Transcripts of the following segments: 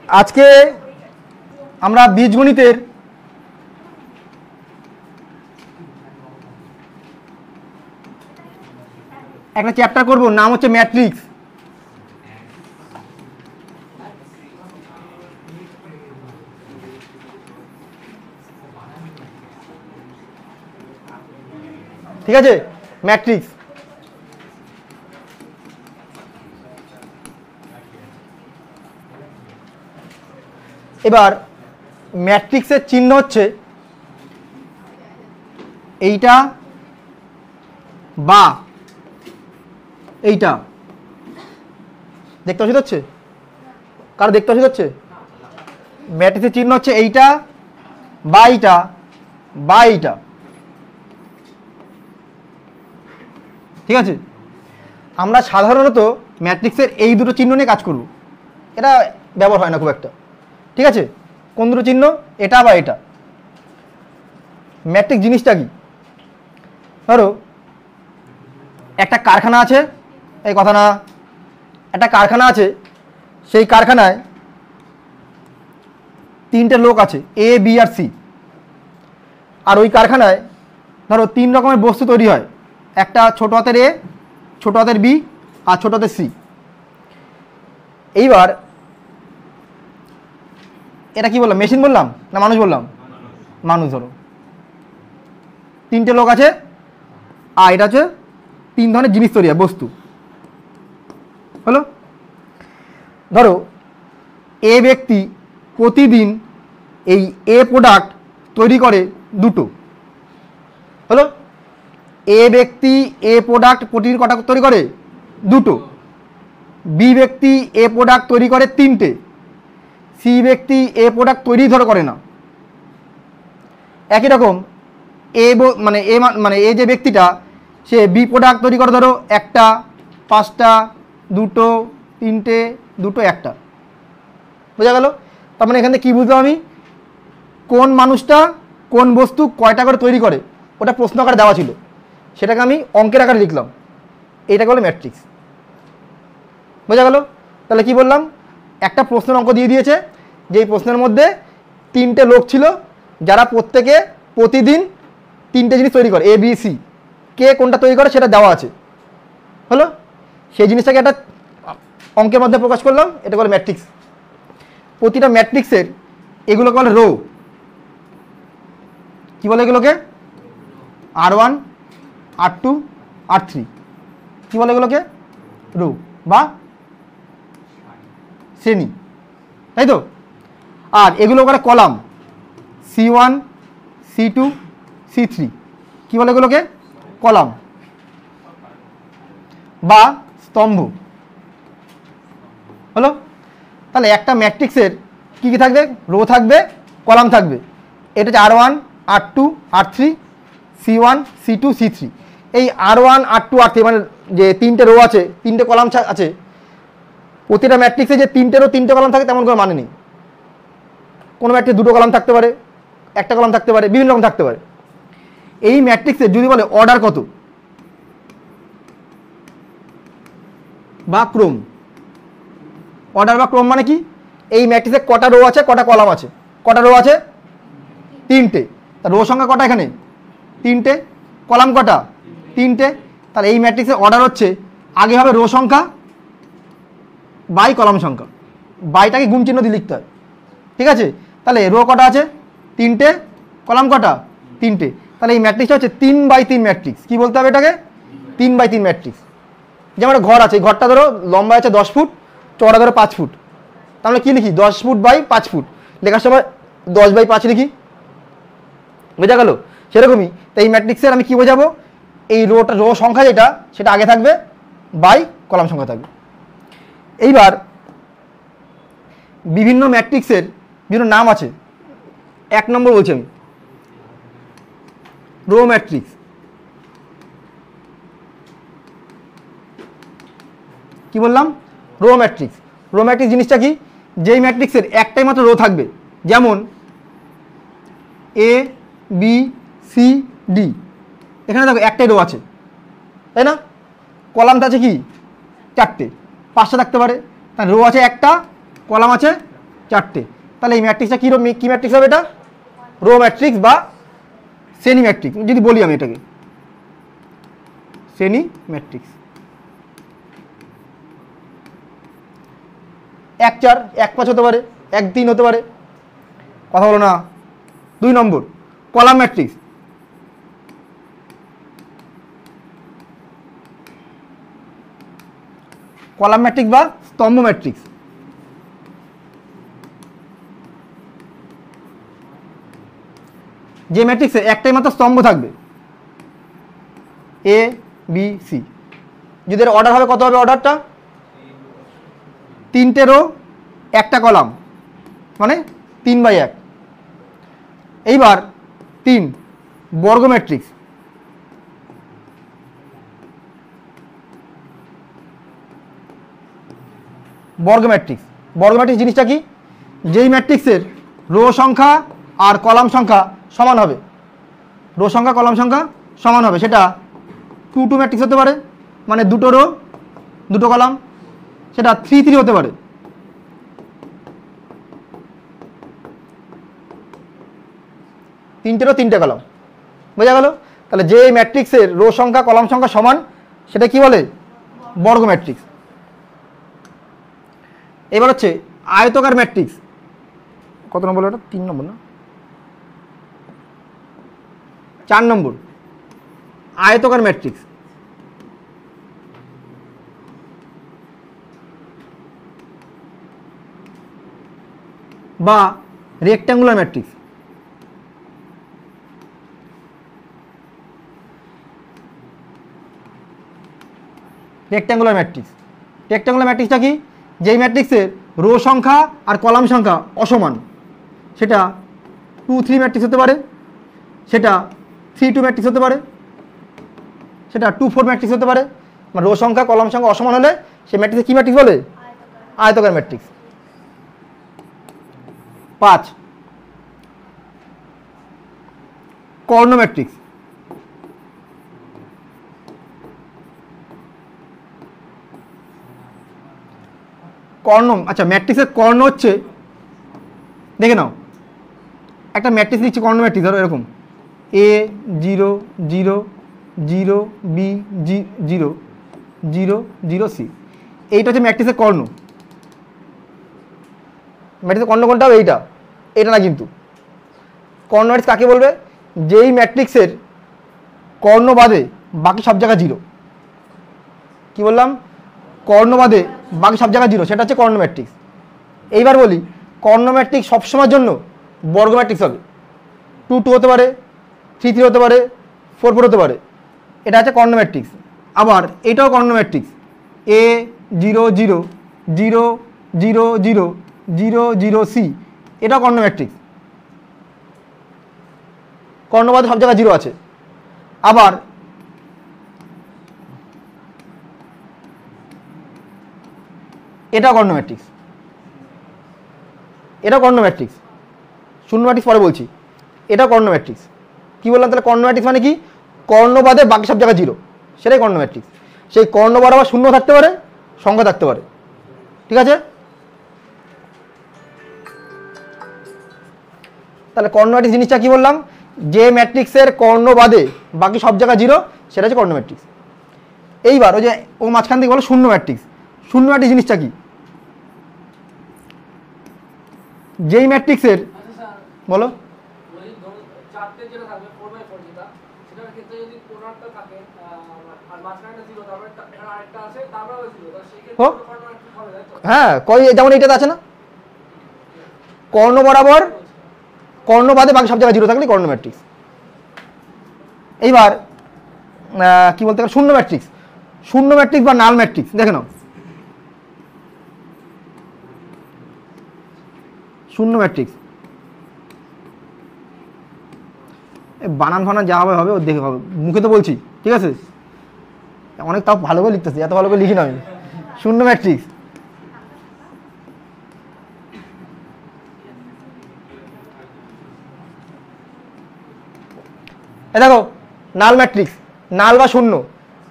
আজকে আমরা বীজগণিতের একটা চ্যাপ্টার করব, নাম হচ্ছে ম্যাট্রিক্স। ঠিক আছে, ম্যাট্রিক্স। এবার ম্যাট্রিক্সের চিহ্ন হচ্ছে এইটা বা এইটা। দেখতে অসুবিধা হচ্ছে? কারো দেখতে অসুবিধা হচ্ছে? ম্যাট্রিক্সের চিহ্ন হচ্ছে এইটা বা এইটা বা এইটা। ঠিক আছে, আমরা সাধারণত ম্যাট্রিক্সের এই দুটো চিহ্ন নিয়ে কাজ করব, এটা ব্যবহার হয় না খুব একটা। ঠিক আছে, কোন দুটো চিহ্ন? এটা বা এটা। ম্যাট্রিক্স জিনিসটা কি? ধরো একটা কারখানা আছে, এই কথা না, একটা কারখানা আছে, সেই কারখানায় তিনটে লোক আছে, এ বি আর সি। আর ওই কারখানায় ধরো তিন রকমের বস্তু তৈরি হয়, একটা ছোট হাতের এ, ছোট হাতের বি আর ছোট হাতের সি। এইবার এটা কি বললাম, মেশিন বললাম না মানুষ বললাম? মানুষ। ধরো তিনটে লোক আছে আর এটা হচ্ছে তিন ধরনের জিনিস তৈরি হয়, বস্তু হলো। ধরো এ ব্যক্তি প্রতিদিন এই এ প্রোডাক্ট তৈরি করে দুটো, হলো। এ ব্যক্তি এ প্রোডাক্ট প্রতিদিন কটা তৈরি করে? দুটো। বি ব্যক্তি এ প্রোডাক্ট তৈরি করে তিনটে। সি ব্যক্তি এ প্রোডাক্ট তৈরি ধরো করে না। একই রকম এ যে ব্যক্তিটা, সে বি প্রোডাক্ট তৈরি করে ধরো একটা, পাঁচটা, দুটো, তিনটে, দুটো, একটা। বোঝা গেল? তার মানে এখান থেকে কী বুঝলাম আমি? কোন মানুষটা কোন বস্তু কয়টা করে তৈরি করে ওটা প্রশ্ন আকারে দেওয়া ছিল, সেটাকে আমি অঙ্কের আকারে লিখলাম, এইটাকে বলে ম্যাট্রিক্স। বোঝা গেল? তাহলে কি বললাম? একটা প্রশ্নের অঙ্ক দিয়ে দিয়েছে, যেই প্রশ্নের মধ্যে তিনটে লোক ছিল যারা প্রত্যেকে প্রতিদিন তিনটে জিনিস তৈরি করে, এ বি সি। কে কোনটা তৈরি করে সেটা দেওয়া আছে, হলো। সেই জিনিসটাকে একটা অঙ্কের মধ্যে প্রকাশ করলাম, এটা বলে ম্যাট্রিক্স। প্রতিটা ম্যাট্রিক্সের এগুলোকে বলে রো। কি বলে এগুলোকে? R1, R2, R3। কি বলে এগুলোকে? রো বা শ্রেণী, তাই তো? আর এগুলো করে কলাম, C1, C2, C3। কি বলে এগুলোকে? কলাম বা স্তম্ভ, হলো। তাহলে একটা ম্যাট্রিক্সের কী কী থাকবে? রো থাকবে, কলাম থাকবে। এটা হচ্ছে R1, R2, R3, C1, C2, C3। এই R1, R2, R3 মানে যে তিনটে রো আছে, তিনটে কলাম আছে, প্রতিটা ম্যাট্রিক্সে যে তিনটে রো তিনটে কলাম থাকে তেমন কোনো মানে নেই। কোনো ম্যাট্রিক্স দুটো কলাম থাকতে পারে, একটা কলাম থাকতে পারে, বিভিন্ন রকম থাকতে পারে। এই ম্যাট্রিক্সের যদি বলে অর্ডার কত বা ক্রম, অর্ডার বা ক্রম মানে কি? এই ম্যাট্রিক্সে কটা রো আছে, কটা কলাম আছে? কটা রো আছে? তিনটে। তা রো সংখ্যা কটা এখানে? তিনটে। কলাম কটা? তিনটে। তাহলে এই ম্যাট্রিক্সের অর্ডার হচ্ছে আগে হবে রো সংখ্যা বাই কলাম সংখ্যা, বাইটাকে গুণ চিহ্ন দিয়ে লিখতে হয়। ঠিক আছে, তাহলে রো কটা আছে? তিনটে। কলাম কটা? তিনটে। তাহলে এই ম্যাট্রিক্সটা হচ্ছে 3/3 ম্যাট্রিক্স। কি বলতে হবে এটাকে? 3/3 ম্যাট্রিক্স। যেমন একটা ঘর আছে, এই ঘরটা ধরো লম্বা আছে 10 ফুট, চওড়া ধরো 5 ফুট। তাহলে কি লিখি? 10 ফুট বাই 5 ফুট। লেখার সময় 10/5 লিখি। বোঝা গেল? সেরকমই তাই এই ম্যাট্রিক্সের আমি কি বোঝাবো? এই রো সংখ্যা যেটা, সেটা আগে থাকবে, বাই কলাম সংখ্যা থাকবে। এইবার বিভিন্ন ম্যাট্রিক্সের বিভিন্ন নাম আছে। 1 নম্বর বলছি আমি, রো ম্যাট্রিক্স। কি বললাম? Row matrix. রো ম্যাট্রিক্স জিনিসটা কি? যেই ম্যাট্রিক্সের একটাই মাত্র রো থাকবে, যেমন এ বি সি ডি, এখানে দেখো একটাই রো আছে, তাই না? কলাম আছে কি? 4টে, 5টা থাকতে পারে। তাই রো আছে একটা, কলাম আছে 4টে। তাহলে এই ম্যাট্রিক্সটা কী ম্যাট্রিক্স হবে? এটা রো ম্যাট্রিক্স বা শ্রেণী ম্যাট্রিক্স যদি বলি আমি এটাকে, শ্রেণী ম্যাট্রিক্স। 1-4, 1-5 হতে পারে, 1-3 হতে পারে, কথা বলো না। 2 নম্বর কলাম ম্যাট্রিক্স। কলাম ম্যাট্রিক্স বা স্তম্ভ ম্যাট্রিক্স। যে ম্যাট্রিক্সে একটাই মাত্র স্তম্ভ থাকবে, এ বি সি। যদি এর অর্ডার হবে কত হবে? অর্ডারটা 3টে রো 1টা কলাম, মানে 3/1। এইবার 3 বর্গ ম্যাট্রিক্স। বর্গ ম্যাট্রিক্স জিনিসটা কি? যেই ম্যাট্রিক্সের রো সংখ্যা আর কলাম সংখ্যা সমান হবে, রো সংখ্যা কলাম সংখ্যা সমান হবে, সেটা 2-2 ম্যাট্রিক্স হতে পারে, মানে 2টো রো 2টো কলাম। সেটা 3-3 হতে পারে। তিনটে রো 3টে কলাম, বোঝা গেল? তাহলে যে ম্যাট্রিক্সের রো সংখ্যা কলাম সংখ্যা সমান সেটা কি বলে? বর্গ ম্যাট্রিক্স। এবার হচ্ছে আয়তকার ম্যাট্রিক্স। কত নম্বর এটা? 3 নম্বর না, 4 নম্বর আয়তকার ম্যাট্রিক্স। বা রেক্ট্যাঙ্গুলার ম্যাট্রিক্স। রেক্ট্যাঙ্গুলার ম্যাট্রিক্সটা কি? যেই ম্যাট্রিক্সের রো সংখ্যা আর কলাম সংখ্যা অসমান, সেটা 2-3 ম্যাট্রিক্স হতে পারে, সেটা 3-2 ম্যাট্রিক্স হতে পারে, সেটা 2-4 ম্যাট্রিক্স হতে পারে। মানে রো সংখ্যা কলাম সংখ্যা অসমান হলে সেই ম্যাট্রিক্সে কী ম্যাট্রিক্স বলে? আয়তকার ম্যাট্রিক্স। 5 কর্ণ ম্যাট্রিক্স। কর্ণ, আচ্ছা ম্যাট্রিক্সের কর্ণ হচ্ছে, দেখে নাও একটা ম্যাট্রিক্স লিখছি, কর্ণ ম্যাট্রিক্স ধরো এরকম A0 0 0 B 0 0 0 C। এইটা হচ্ছে ম্যাট্রিক্সের কর্ণ। ম্যাট্রিক্সের কর্ণ কোনটা হবে? এটা না, কিন্তু কর্ণ ম্যাট্রিক্স কাকে বলবে? যেই ম্যাট্রিক্সের কর্ণ বাদে বাকি সব জায়গা 0। কি বললাম? কর্ণ বাদে বাকি সব জায়গা 0, সেটা হচ্ছে কর্ণ ম্যাট্রিক্স। এইবার বলি, কর্ণ ম্যাট্রিক্স সবসময়ের জন্য বর্গ ম্যাট্রিক্স হবে। 2-2 হতে পারে, 3-3 হতে পারে, 4-4 হতে পারে। এটা হচ্ছে কর্ণ ম্যাট্রিক্স। আবার এটাও কর্ণ ম্যাট্রিক্স, A0 0 0 0 0 0 0 C। এটাও কর্ণ ম্যাট্রিক্স, কর্ণ বাদে সব জায়গায় 0 আছে। আবার এটা কর্ণ ম্যাট্রিক্স, এটা কর্ণ ম্যাট্রিক্স। শূন্য ম্যাট্রিক্স পরে বলছি। এটা কর্ণ ম্যাট্রিক্স। কি বললাম তাহলে? কর্ণ ম্যাট্রিক্স মানে কি? কর্ণ বাদে বাকি সব জায়গায় 0, সেটাই কর্ণ ম্যাট্রিক্স। সেই কর্ণ বরাবর শূন্য থাকতে পারে, সংখ্যা থাকতে পারে, ঠিক আছে? তাহলে কর্ণ ম্যাট্রিক্স জিনিসটা কি বললাম? যে ম্যাট্রিক্সের কর্ণ বাদে বাকি সব জায়গায় 0, সেটা হচ্ছে কর্ণ ম্যাট্রিক্স। এইবার ওই যে ও মাঝখান থেকে বলো শূন্য ম্যাট্রিক্স। শূন্য ম্যাট্রিক্স জিনিসটা কি? যেই ম্যাট্রিক্সের, বলো, হ্যাঁ যেমন এইটাতে আছে না, কর্ণ বরাবর কর্ণ বাদে বাকি সব জায়গায় 0 থাকলে কর্ণ ম্যাট্রিক্স। এইবার কি বলতে গেলে শূন্য ম্যাট্রিক্স বা নাল ম্যাট্রিক্স। দেখে নাও, শূন্য ম্যাট্রিক্স বানান ফানান যা হবে হবে, ওর দেখে হবে, মুখে তো বলছি, ঠিক আছে? অনেক তাও ভালো করে লিখতেছি, এত ভালো করে লিখি না আমি। শূন্য ম্যাট্রিক্স, দেখো নাল ম্যাট্রিক্স, নাল বা শূন্য,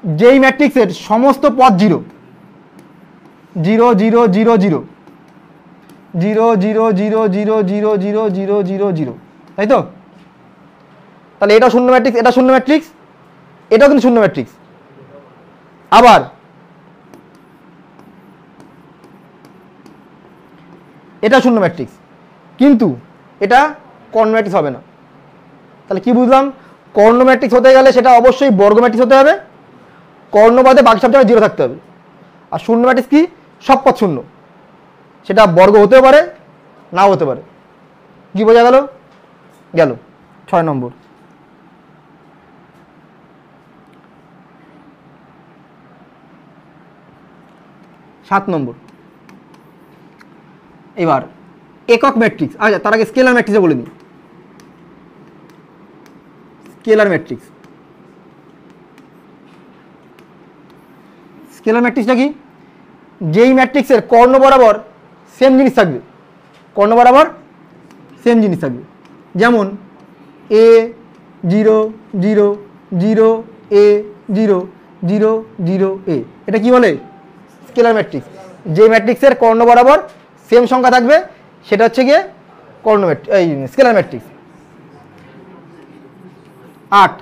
যেই ম্যাট্রিক্সের সমস্ত পদ 0 0 0 0 0, 0 0 0 0 0 0 0 0 0, তাই তো? তাহলে এটাও শূন্য ম্যাট্রিক্স, এটা শূন্য ম্যাট্রিক্স, এটাও কিন্তু শূন্য ম্যাট্রিক্স। আবার এটা শূন্য ম্যাট্রিক্স, কিন্তু এটা কর্ণ ম্যাট্রিক্স হবে না। তাহলে কি বুঝলাম? কর্ণ ম্যাট্রিক্স হতে গেলে সেটা অবশ্যই বর্গ ম্যাট্রিক্স হতে হবে, কর্ণ বাদে বাকি সব জায়গায় 0 থাকতে হবে। আর শূন্য ম্যাট্রিক্স কি? সব পদ শূন্য, সেটা বর্গ হতেও পারে নাও হতে পারে। কি বোঝা গেল? গেল 6 নম্বর। সাত নম্বর, এবার একক ম্যাট্রিক্স। আচ্ছা, তার আগে স্কেলার ম্যাট্রিক্সে বলে দিই। স্কেলার ম্যাট্রিক্স, স্কেলার ম্যাট্রিক্সটা কি? যেই ম্যাট্রিক্সের কর্ণ বরাবর সেম জিনিস থাকবে, কর্ণ বরাবর সেম জিনিস থাকবে। যেমন a 0 0 0 a 0 0 0 a, এটা কি বলে? Scalar matrix. যে ম্যাট্রিক্সের কর্ণ বরাবর সেম সংখ্যা থাকবে সেটা হচ্ছে গিয়ে কর্ণ ম্যাট্রিক্স, এই স্কেলার ম্যাট্রিক্স। 8,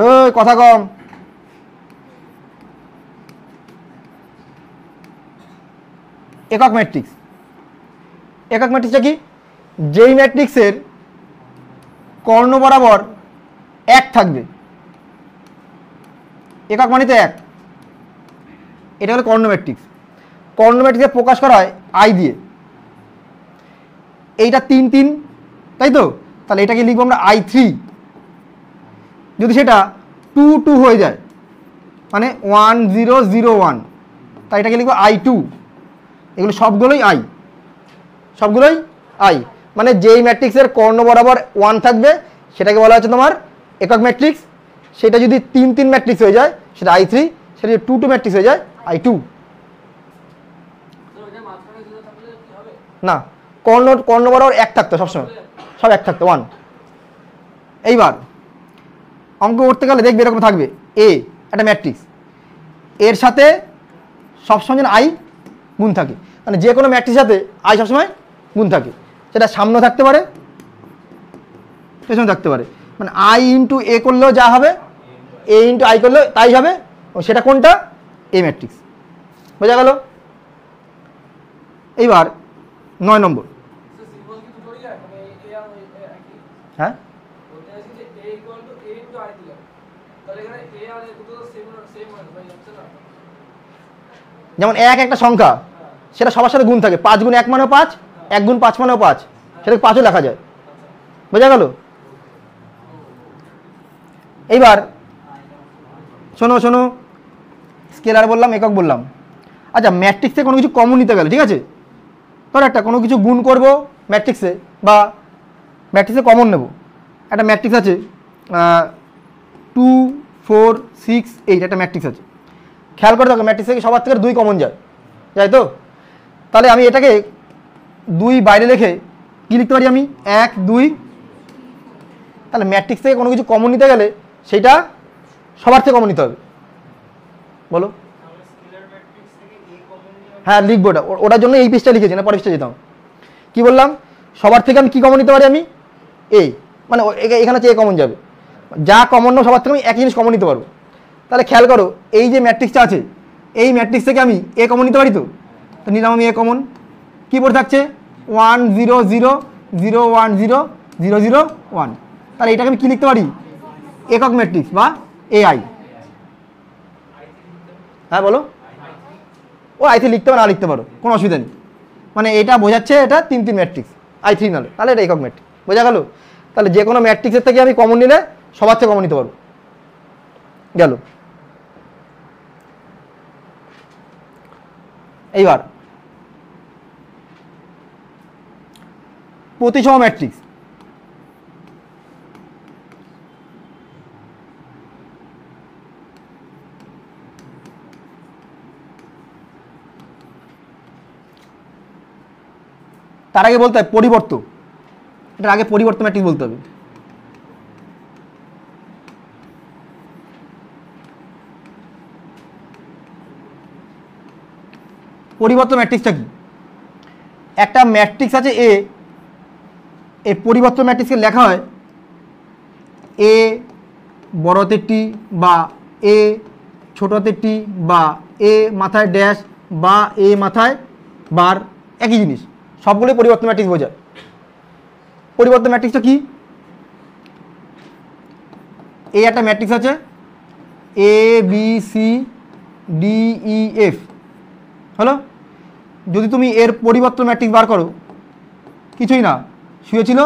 ওই কথা কম। একক ম্যাট্রিক্স, একক ম্যাট্রিক্সটা কি? যেই ম্যাট্রিক্সের কর্ণ বরাবর 1 থাকবে, একক মানে তো 1, এটা হলো কর্ণ ম্যাট্রিক্স। কর্ণ ম্যাট্রিক্সে প্রকাশ করা হয় আই দিয়ে। এইটা 3 3, তাই তো? তাহলে এটাকে লিখবো আমরা I3। যদি সেটা 2 2 হয়ে যায়, মানে 1 0 0 1, তাই এটাকে লিখবো I2। এগুলো সবগুলোই আই, সবগুলোই আই। মানে যেই ম্যাট্রিক্সের কর্ণ বরাবর 1 থাকবে সেটাকে বলা হচ্ছে তোমার একক ম্যাট্রিক্স। সেটা যদি 3 3 ম্যাট্রিক্স হয়ে যায় সেটা I3, সেটা যদি 2 2 ম্যাট্রিক্স হয়ে যায় I2। না, কর্ণ কর্ণ বরাবর 1 থাকতো সবসময়, সব 1 থাকতো, 1। এইবার অঙ্ক করতে গেলে দেখবে এরকম থাকবে, এ একটা ম্যাট্রিক্স, এর সাথে সবসময় যেন আই গুণ থাকে। মানে যে কোনো ম্যাট্রিক্সের সাথে আই সবসময় গুণ থাকে, সেটা সামনে থাকতে পারে পেছনে থাকতে পারে। মানে আই ইন্টু এ করলেও যা হবে, এ ইন্টু আই করলেও তাই হবে। ও সেটা কোনটা? এ ম্যাট্রিক্স। বোঝা গেল? এইবার 9 নম্বর। হ্যাঁ, যেমন 1 একটা সংখ্যা, সেটা সবার সাথে গুণ থাকে। 5 গুণ 1 মানেও 5, 1 গুণ 5 মানেও 5, সেটাকে 5ও লেখা যায়। বোঝা গেল? এইবার শোনো শোনো, স্কেলার বললাম, একক বললাম। আচ্ছা, ম্যাট্রিক্সে কোনো কিছু কমন নিতে গেলে, ঠিক আছে, ধর একটা কোনো কিছু গুণ করব ম্যাট্রিক্সে, বা ম্যাট্রিক্সে কমন নেব। একটা ম্যাট্রিক্স আছে 2 4 6 8, একটা ম্যাট্রিক্স আছে। খেয়াল করে দেখো, ম্যাট্রিক্স থেকে সবার থেকে 2 কমন যায়, যাই তো? তাহলে আমি এটাকে 2 বাইরে রেখে কী লিখতে পারি আমি? 1 2। তাহলে ম্যাট্রিক্স থেকে কোনো কিছু কমন নিতে গেলে সেটা সবার থেকে কমন নিতে হবে। বলো। হ্যাঁ, লিখবো ওটা, ওটার জন্য এই পেজটা লিখেছি, না পরের পেজটা যেতাম। কি বললাম? সবার থেকে আমি কী কমন নিতে পারি? আমি এ, মানে এখানে হচ্ছে এ কমন যাবে। যা কমন নেব সবার থেকে আমি একই জিনিস কমন নিতে পারবো। তাহলে খেয়াল করো, এই যে ম্যাট্রিক্সটা আছে, এই ম্যাট্রিক্স থেকে আমি এ কমন নিতে পারি। তো নিলাম আমি এ কমন। কী পড়ে থাকছে? 1 0 0 0 1 0 0 0 1। তাহলে এটাকে আমি কী লিখতে পারি? একক ম্যাট্রিক্স বা AI। হ্যাঁ বলো। ও I3 লিখতে পারো, না লিখতে পারো, কোনো অসুবিধা নেই। মানে এটা বোঝাচ্ছে এটা 3 3 ম্যাট্রিক্স, I3 নাহলে, তাহলে এটা একক ম্যাট্রিক্স। বোঝা গেল? তাহলে যে কোনো ম্যাট্রিক্সের থেকে আমি কমন নিলে সবার থেকে কমন নিতে পারবো। গেল। এইবার প্রতিসম ম্যাট্রিক্স। তার আগে বলতে হবে পরিবর্ত, এটার আগে পরিবর্ত ম্যাট্রিক্স বলতে হবে। পরিবর্ত ম্যাট্রিক্সটা কি? একটা ম্যাট্রিক্স আছে এ, এই পরিবর্তন ম্যাট্রিক্সকে লেখা হয় এ বড় হাতের টি বা এ ছোট হাতের টি বা এ মাথায় ড্যাশ বা এ মাথায় বার, একই জিনিস, সবগুলোই পরিবর্তন ম্যাট্রিক্স বোঝায়। পরিবর্তন ম্যাট্রিক্সটা কি? এ একটা ম্যাট্রিক্স আছে A B C D E F, হলো। যদি তুমি এর পরিবর্তন ম্যাট্রিক্স বার করো, কিছুই না, শুয়েছিল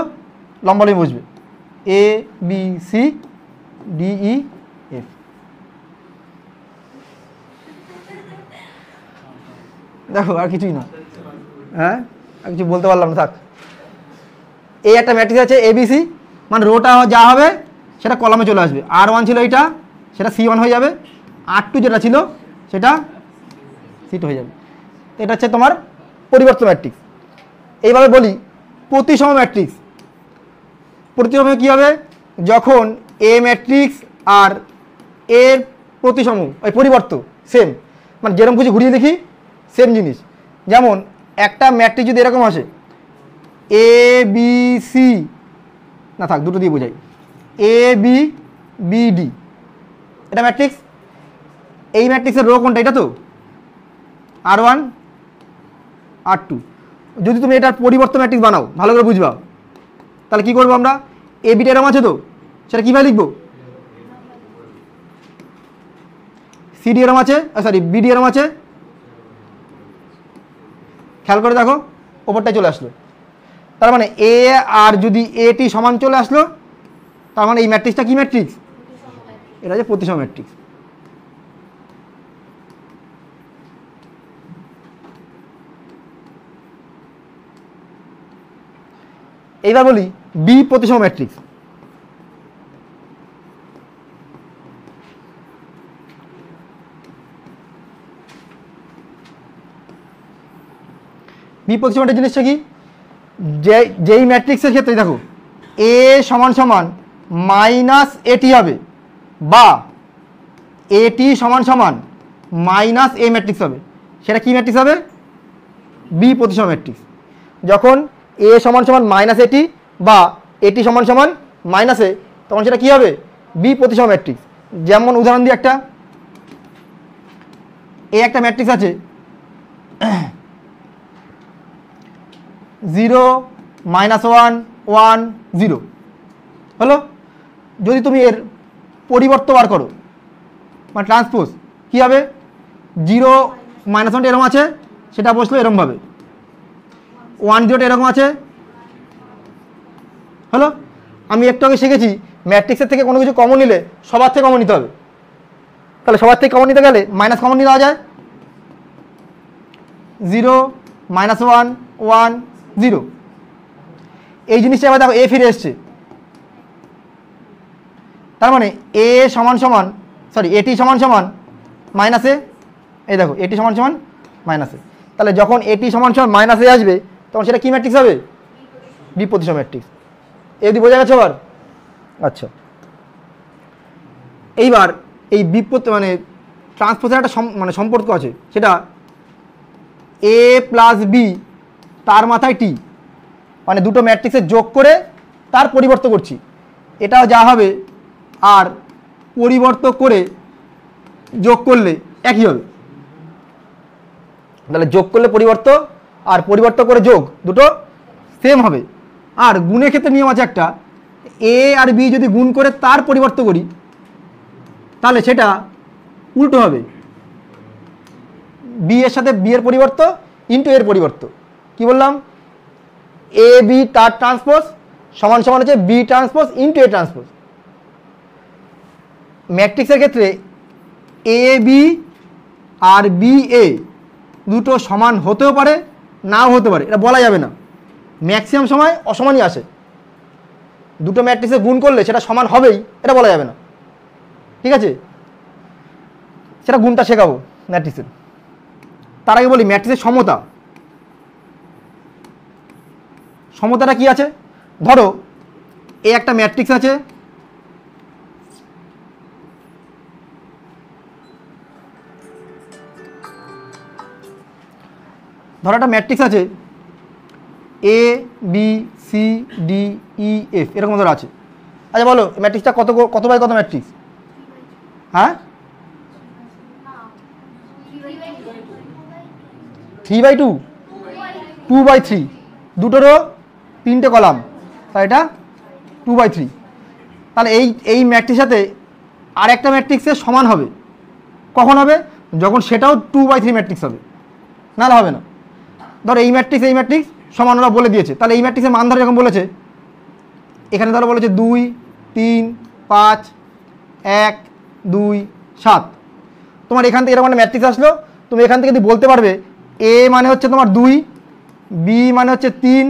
লম্বা লাইনে বসবে A B C D E F. দেখো আর কিছুই না, হ্যাঁ আর কিছু বলতে পারলাম না, থাক। এই একটা ম্যাট্রিক্স আছে এবিসি, মানে রোটা যা হবে সেটা কলামে চলে আসবে। R1 ছিল এইটা, সেটা C1 হয়ে যাবে, R2 যেটা ছিল সেটা C2 হয়ে যাবে। এটা হচ্ছে তোমার পরিবর্তন ম্যাট্রিক্স। এইভাবে বলি প্রতিসম ম্যাট্রিক্স। প্রতিসমে কী হবে? যখন এ ম্যাট্রিক্স আর এর প্রতিসম ওই পরিবর্ত সেম, মানে যেরকম কিছু ঘুরিয়ে দেখি সেম জিনিস। যেমন একটা ম্যাট্রিক্স যদি এরকম আসে এ বি সি, না থাক দুটো দিয়ে বোঝাই, এ বি বি ডি, এটা ম্যাট্রিক্স। এই ম্যাট্রিক্সের রো কোনটা? এটা তো R1 R2। যদি তুমি এটার পরিবর্তন ম্যাট্রিক্স বানাও, ভালো করে বুঝবা, তাহলে কি করবো আমরা? এ বিটা এরকম আছে তো, সেটা কীভাবে লিখবো? সিডি এরকম আছে, সরি বিডি এরকম আছে, খেয়াল করে দেখো ওপরটায় চলে আসলো। তার মানে এ আর যদি এটি সমান চলে আসলো, তার মানে এই ম্যাট্রিক্সটা কি ম্যাট্রিক্স? এটা হচ্ছে প্রতিসম ম্যাট্রিক্স। এইবার বলি বি প্রতিসম ম্যাট্রিক্স। বি প্রতিসম ম্যাট্রিক্স জিনিসটা কি? যেই ম্যাট্রিক্সের ক্ষেত্রে দেখো এ সমান সমান মাইনাস এটি হবে বা এটি সমান সমান মাইনাস এ ম্যাট্রিক্স হবে, সেটা কি ম্যাট্রিক্স হবে? বি প্রতিসম ম্যাট্রিক্স। যখন এ সমান সমান মাইনাস এটি বা এটি সমান সমান মাইনাস এ, তখন সেটা কি হবে? বি প্রতিসম ম্যাট্রিক্স। যেমন উদাহরণ দিই একটা, এ একটা ম্যাট্রিক্স আছে 0 -1 1 0, হলো। যদি তুমি এর পরিবর্তন বার করো, মানে ট্রান্সপোজ, কী হবে? 0 -1 এরকম আছে, সেটা বসলো এরকমভাবে, 1 0 এরকম আছে, হলো। আমি একটু আগে শিখেছি ম্যাট্রিক্সের থেকে কোনো কিছু কমন নিলে সবার থেকে কমন নিতে হবে। তাহলে সবার থেকে কমন নিতে গেলে মাইনাস কমন নিয়ে দেওয়া যায়, 0 -1 1 0। এই জিনিসটা এবার দেখো এ ফিরে এসছে, তার মানে এ সমান সমান সরি এটি সমান সমান মাইনাসে, এই দেখো এটি সমান সমান মাইনাসে। তাহলে যখন এটি সমান সমান মাইনাসে আসবে, তখন সেটা কি ম্যাট্রিক্স হবে? বি প্রতিসম ম্যাট্রিক্স। এদি বোঝা গেছে আবার? আচ্ছা, এইবার এই মানে ট্রান্সপোজের একটা মানে সম্পর্ক আছে, সেটা এ প্লাস বি তার মাথায় টি, মানে দুটো ম্যাট্রিক্সের যোগ করে তার পরিবর্তন করছি, এটাও যা হবে আর পরিবর্তন করে যোগ করলে একই হবে। তাহলে যোগ করলে পরিবর্তন আর পরিবর্তন করে যোগ দুটো সেম হবে। আর গুণের ক্ষেত্রে নিয়ম আছে একটা, এ আর বি যদি গুণ করে তার পরিবর্তন করি, তাহলে সেটা উল্টো হবে, বি এর সাথে বি এর পরিবর্তন ইন্টু এর পরিবর্তন। কি বললাম? এ বি তার ট্রান্সপোজ সমান সমান হচ্ছে B transpose into A transpose. ম্যাট্রিক্সের ক্ষেত্রে A B R B A দুটো সমান হতেও পারে, নাও হতে পারে, এটা বলা যাবে না। ম্যাক্সিমাম সময় অসমানই আসে, দুটো ম্যাট্রিক্সে গুণ করলে সেটা সমান হবেই, এটা বলা যাবে না, ঠিক আছে? সেটা গুণটা শেখাবো ম্যাট্রিক্সের। তার আগে বলি ম্যাট্রিক্সের সমতা। সমতাটা কি আছে? ধরো এ একটা ম্যাট্রিক্স আছে, ধরো একটা ম্যাট্রিক্স আছে A B C D E F এরকম ধরো আছে। আচ্ছা বলো ম্যাট্রিক্সটা কত বাই কত ম্যাট্রিক্স? হ্যাঁ 3/2, 2/3, দুটো রো 3টে কলাম, তাই এটা 2/3। তাহলে এই ম্যাট্রিক্সের সাথে আর একটা ম্যাট্রিক্সের সমান হবে। কখন হবে? যখন সেটাও 2/3 ম্যাট্রিক্স হবে, নাহলে হবে না। ধরো এই ম্যাট্রিক্স সমান ওরা বলে দিয়েছে, তাহলে এই ম্যাট্রিক্সের মান ধরো এরকম বলেছে, এখানে ধরো বলেছে 2 3 5 1 2 7। তোমার এখান থেকে এরকম একটা ম্যাট্রিক্স আসলো, তুমি এখান থেকে যদি বলতে পারবে এ মানে হচ্ছে তোমার 2, বি মানে হচ্ছে 3,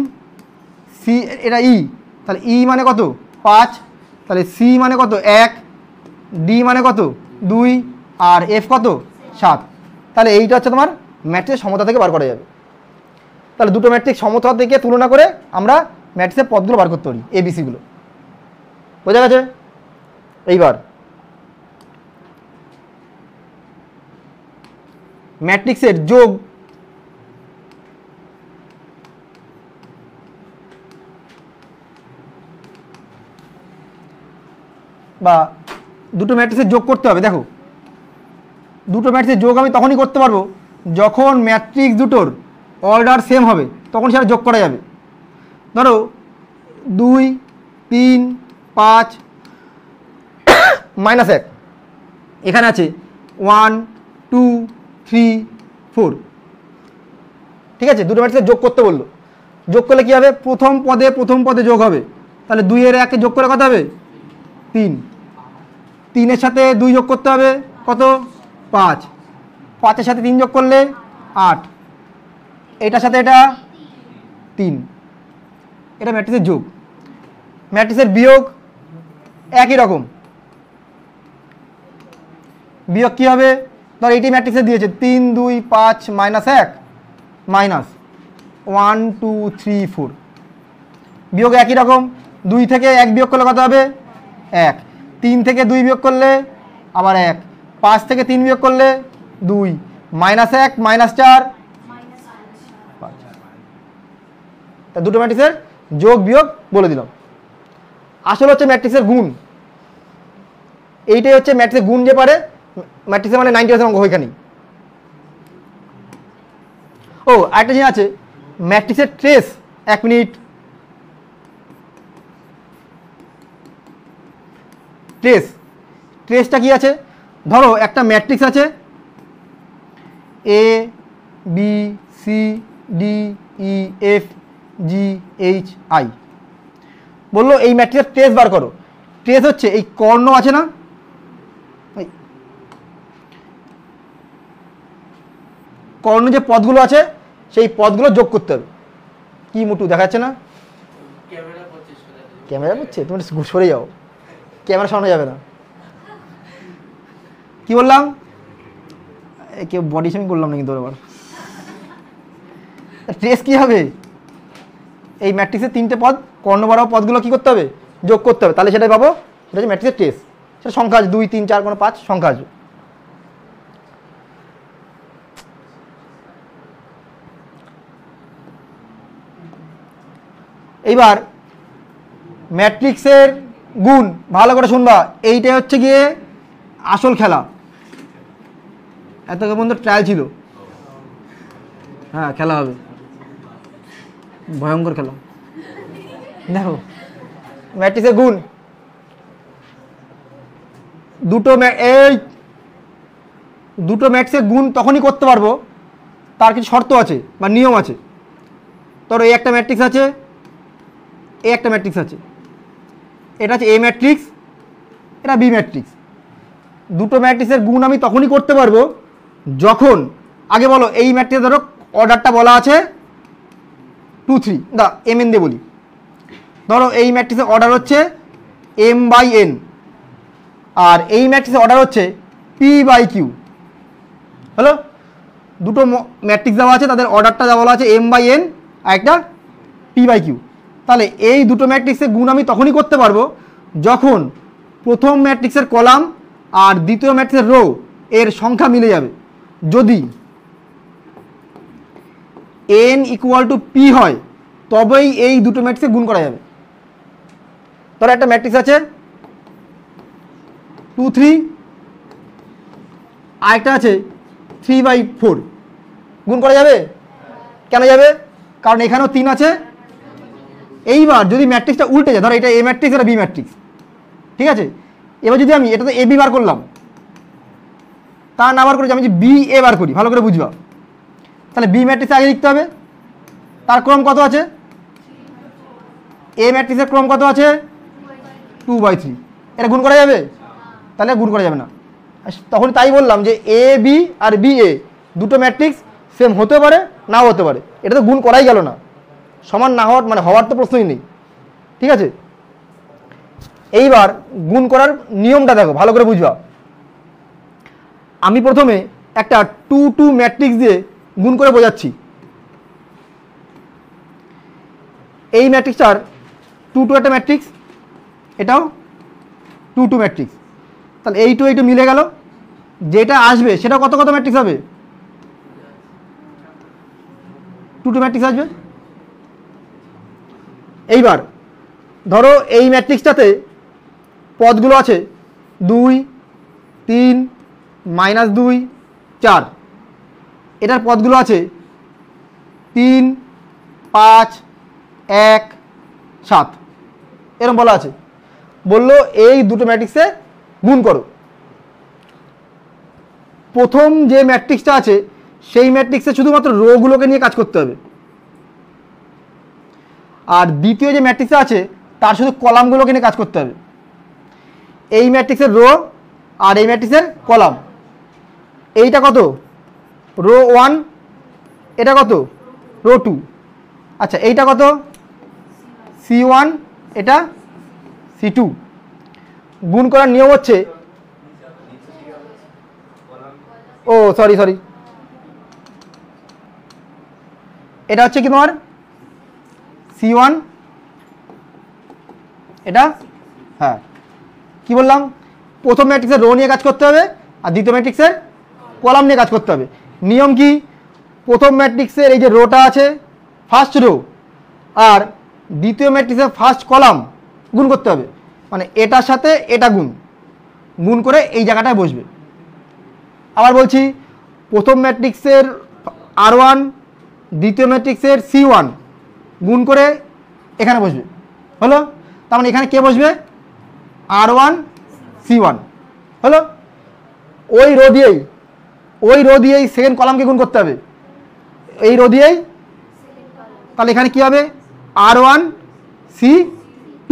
সি এটা ই, তাহলে ই মানে কত 5, তাহলে সি মানে কত 1, ডি মানে কত 2, আর এফ কত 7। তাহলে এইটা হচ্ছে তোমার ম্যাট্রিক্সের সমতা থেকে বার করা যাবে। তাহলে দুটো ম্যাট্রিক্স সমতা থেকে তুলনা করে আমরা ম্যাট্রিক্সের পদগুলো বার করতে পারি, এবিসিগুলো। বোঝা গেছে? এইবার ম্যাট্রিক্সের যোগ বা দুটো ম্যাট্রিক্সের যোগ করতে হবে। দেখো দুটো ম্যাট্রিক্সের যোগ আমি তখনই করতে পারবো যখন ম্যাট্রিক্স দুটোর অর্ডার সেম হবে, তখন সেটা যোগ করা যাবে। ধরো 2 3 5 -1, এখানে আছে 1 2 3 4, ঠিক আছে? দুটো ম্যাট্রিক্সের যোগ করতে বললো, যোগ করলে কী হবে? প্রথম পদে যোগ হবে, তাহলে 2 এর 1 যোগ করে কত হবে 3, 3-এর সাথে 2 যোগ করতে হবে কত 5, 5-এর সাথে 3 যোগ করলে 8, এটার সাথে এটা 3। এটা ম্যাট্রিক্সের যোগ। ম্যাট্রিক্সের বিয়োগ একই রকম। বিয়োগ কী হবে? ধর এইটি ম্যাট্রিক্সে দিয়েছে 3 2 5 -1 -1 2 3 4। বিয়োগ একই রকম। 2 থেকে 1 বিয়োগ করলে কত হবে 1, 3 থেকে 2 বিয়োগ করলে আবার 1, 5 থেকে 3 বিয়োগ করলে 2, -1 -4 5। তা দুটো ম্যাট্রিক্সের যোগ বিয়োগ বলে দিলাম। আসলে হচ্ছে ম্যাট্রিক্সের গুণ। এইটাই হচ্ছে ম্যাট্রিক্সের গুণ, যে পারে ম্যাট্রিক্সের মানে 90% অঙ্ক ওইখানেই। ও আরেকটা জিনিস আছে, ম্যাট্রিক্সের ট্রেস। 1 মিনিট। ট্রেসটা কি আছে? ধরো একটা ম্যাট্রিক্স আছে A B C D E F G H I, বললো এই ম্যাট্রিক্সের ট্রেস বার করো। ট্রেস হচ্ছে এই কর্ণ আছে না, কর্ণ যে পদগুলো আছে সেই পদগুলো যোগ করতে হবে। কি মুটু দেখাচ্ছে না? ক্যামেরা করছে, তুমি সরে যাও, ক্যামেরা সরানো যাবে না। কি বললাম? কেউ বডি শেমিং করলাম না কিন্তু এবার। ট্রেস কি হবে? এই ম্যাট্রিক্সের 3টে পদ, কর্ণ বরাবর পদগুলো কি করতে হবে? যোগ করতে হবে, তাহলে সেটাই পাবো। সেটা হচ্ছে ম্যাট্রিক্সের ট্রেস। সেটা সংখ্যা আছে 2 3 4 কোনো 5 সংখ্যা আছে। এইবার ম্যাট্রিক্সের গুণ ভালো করে শুনবা, এইটাই হচ্ছে গিয়ে আসল খেলা। এত পর্যন্ত ট্রায়াল ছিল, হ্যাঁ খেলা হবে, ভয়ঙ্কর খেলা। দেখো ম্যাট্রিক্সের গুণ, দুটো ম্যাট্রিক্সের গুণ তখনই করতে পারবো, তার কিছু শর্ত আছে বা নিয়ম আছে। ধরো এই একটা ম্যাট্রিক্স আছে, এই একটা ম্যাট্রিক্স আছে, এটা হচ্ছে এ ম্যাট্রিক্স, এটা বি ম্যাট্রিক্স। দুটো ম্যাট্রিক্সের গুণ আমি তখনই করতে পারবো যখন, আগে বলো এই ম্যাট্রিক্সে ধরো অর্ডারটা বলা আছে 2 3, দা এম এন দিয়ে বলি। ধরো এই ম্যাট্রিক্সের অর্ডার হচ্ছে m/n, আর এই ম্যাট্রিক্সের অর্ডার হচ্ছে p/q। হলো দুটো ম্যাট্রিক্স দেওয়া আছে, তাদের অর্ডারটা দেওয়া বলা আছে m/n আর একটা p/q। তাহলে এই দুটো ম্যাট্রিক্সের গুণ আমি তখনই করতে পারবো যখন প্রথম ম্যাট্রিক্সের কলাম আর দ্বিতীয় ম্যাট্রিক্সের রো এর সংখ্যা মিলে যাবে। যদি n = p হয় তবেই এই দুটো ম্যাট্রিক্সে গুণ করা যাবে। ধরো একটা ম্যাট্রিক্স আছে 2 3, আরেকটা আছে 3/4, গুণ করা যাবে? কেন যাবে? কারণ এখানেও 3 আছে। এইবার যদি ম্যাট্রিক্সটা উল্টে যায়, ধরো এটা এ ম্যাট্রিক্স, এটা বি ম্যাট্রিক্স, ঠিক আছে? এবার যদি আমি এটাতে এ বি বার করলাম, তা না বার করে আমি যদি বি এ বার করি, ভালো করে বুঝবা, তাহলে বি ম্যাট্রিক্স আগে লিখতে হবে। তার ক্রম কত আছে? এ ম্যাট্রিক্সের ক্রম কত আছে? 2/3। এটা গুণ করা যাবে? তাহলে গুণ করা যাবে না। তখন তাই বললাম যে A B R B A দুটো ম্যাট্রিক্স সেম হতে পারে, নাও হতে পারে, এটা তো গুণ করাই গেল না। সমান না হওয়ার মানে হওয়ার তো প্রশ্নই নেই, ঠিক আছে? এইবার গুণ করার নিয়মটা দেখো, ভালো করে বুঝবা। আমি প্রথমে একটা 2 2 ম্যাট্রিক্স দিয়ে গুণ করে বোঝাচ্ছি। এই ম্যাট্রিক্সটার 2 2 একটা ম্যাট্রিক্স, এটাও 2 2 ম্যাট্রিক্স। তাহলে এই টু মিলে গেল, যেটা আসবে সেটা কত কত ম্যাট্রিক্স হবে? 2 2 ম্যাট্রিক্স আসবে। এইবার ধরো এই ম্যাট্রিক্সটাতে পদগুলো আছে 2 3 -2 4, এটার পদগুলো আছে 3 5 1 7, এরকম বলা আছে। বললো এই দুটো ম্যাট্রিক্সে গুণ করো। প্রথম যে ম্যাট্রিক্সটা আছে সেই ম্যাট্রিক্সে শুধুমাত্র রোগুলোকে নিয়ে কাজ করতে হবে, আর দ্বিতীয় যে ম্যাট্রিক্সটা আছে তার শুধু কলামগুলোকে নিয়ে কাজ করতে হবে। এই ম্যাট্রিক্সের রো আর এই ম্যাট্রিক্সের কলাম। এইটা কত? রো 1, এটা কত? রো 2। আচ্ছা এইটা কত? C1, এটা C2। গুণ করার নিয়ম হচ্ছে, ও সরি, এটা হচ্ছে কি তোমার C1, এটা, হ্যাঁ কি বললাম, প্রথম ম্যাট্রিক্সের রো নিয়ে কাজ করতে হবে আর দ্বিতীয় ম্যাট্রিক্সের কলাম নিয়ে কাজ করতে হবে। নিয়ম কি? প্রথম ম্যাট্রিক্সের এই যে রোটা আছে ফার্স্ট রো, আর দ্বিতীয় ম্যাট্রিক্সের ফার্স্ট কলাম গুণ করতে হবে। মানে এটার সাথে এটা গুণ করে এই জায়গাটায় বসবে। আবার বলছি, প্রথম ম্যাট্রিক্সের R1 দ্বিতীয় ম্যাট্রিক্সের C1 গুণ করে এখানে বসবে, হলো? তার মানে এখানে কে বসবে? R1 C1, হলো? ওই রো দিয়েই সেকেন্ড কলামকে গুণ করতে হবে, এই রো দিয়েই। তাহলে এখানে কি হবে? R1 C2।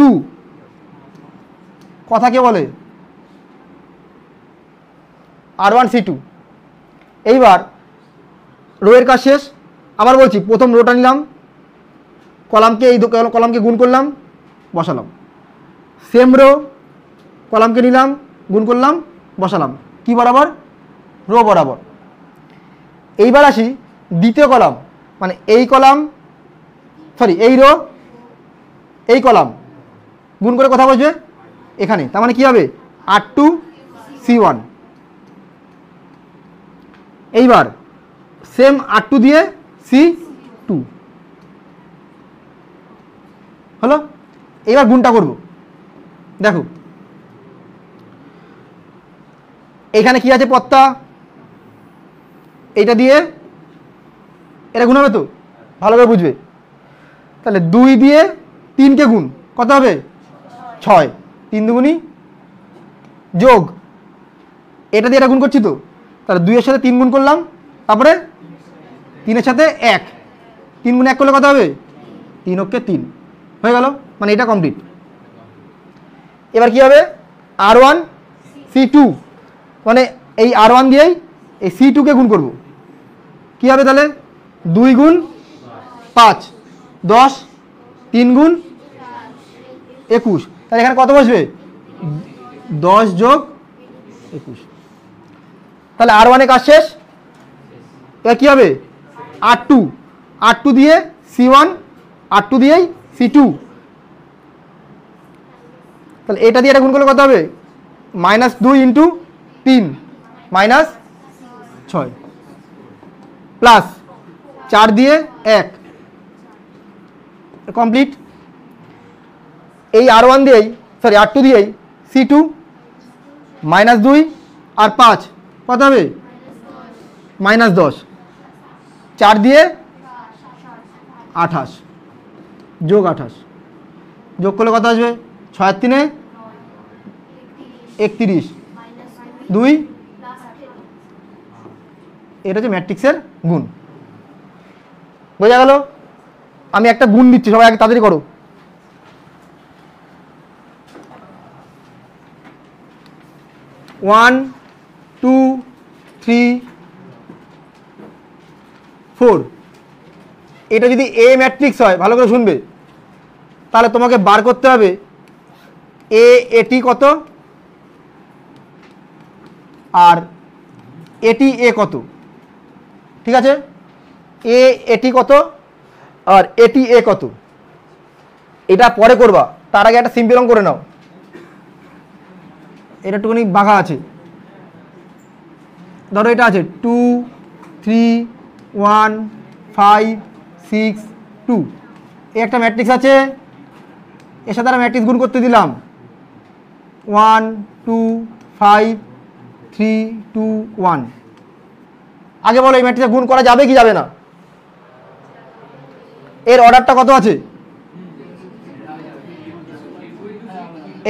কথা কে বলে? R1 C2। এইবার রোয়ের কাজ শেষ। আবার বলছি, প্রথম রোটা নিলাম, কলামকে এই কলামকে গুণ করলাম, বসালাম। সেম রো, কলামকে নিলাম, গুণ করলাম, বসালাম। কি বরাবর? রো বরাবর। এইবার আসি দ্বিতীয় কলাম, মানে এই কলাম, সরি এই রো এই কলাম গুণ করে কথা বসবে এখানে। তার মানে কি হবে? R2 C1। এইবার সেম R2 দিয়ে C2, হলো? এইবার গুণটা করব। দেখো এখানে কি আছে? পদটা, এইটা দিয়ে এটা গুণ হবে তো, ভালো করে বুঝবে। তাহলে 2 দিয়ে 3কে গুণ, কত হবে? 6। 3 দুগুণী যোগ, এটা দিয়ে এটা গুণ করছি তো, তাহলে 2 এর সাথে 3 গুণ করলাম, তারপরে 3 এর সাথে 1, 3 গুণ 1 করলে কত হবে? 3 অক্ষে 3, হয়ে গেল। মানে এটা কমপ্লিট। এবার কি হবে? R1 C2, মানে এই R1 দিয়েই এই C2কে গুণ করব। কি হবে তাহলে? 2 গুণ 5 10, 3 গুণ 21। তাহলে এখানে কত বসবে? 10 যোগ 21। তাহলে R1 এর কাজ শেষ। এবার কি হবে? R2 দিয়ে C1, R2 দিয়েই C2। তাহলে এটা দিয়ে এটা গুণ করলে কত হবে? -2 ইন্টু 3 -6, প্লাস 4 দিয়ে 1, কমপ্লিট। এই R1 দিয়েই সরি R2 দিয়েই C2 -2 আর 5 কত হবে -10, 4 দিয়ে 28 যোগ 28 যোগ করলে কত আসবে 6 আর 3 31 2, এটা হচ্ছে ম্যাট্রিক্সের গুণ। বোঝা গেল? আমি একটা গুণ দিচ্ছি, সবাই আগে তাড়াতাড়ি করো। ওয়ান 2 3 4। এটা যদি এ ম্যাট্রিক্স হয়, ভালো করে শুনবে, তাহলে তোমাকে বার করতে হবে এটি কত আর এটি এ কত। ঠিক আছে, এটি কত আর এটি এ কত, এটা পরে করবা, তার আগে একটা সিম্পল অঙ্ক করে নাও। এটা একটুখানি বাঁকা আছে, ধরো এটা আছে 2 3 1 5 6 2, এই একটা ম্যাট্রিক্স আছে, এর সাথে আর ম্যাট্রিক্স গুণ করতে দিলাম 1 2 5 3 2 1। আগে বলো এই ম্যাট্রিক্সে গুণ করা যাবে কি যাবে না? এর অর্ডারটা কত আছে?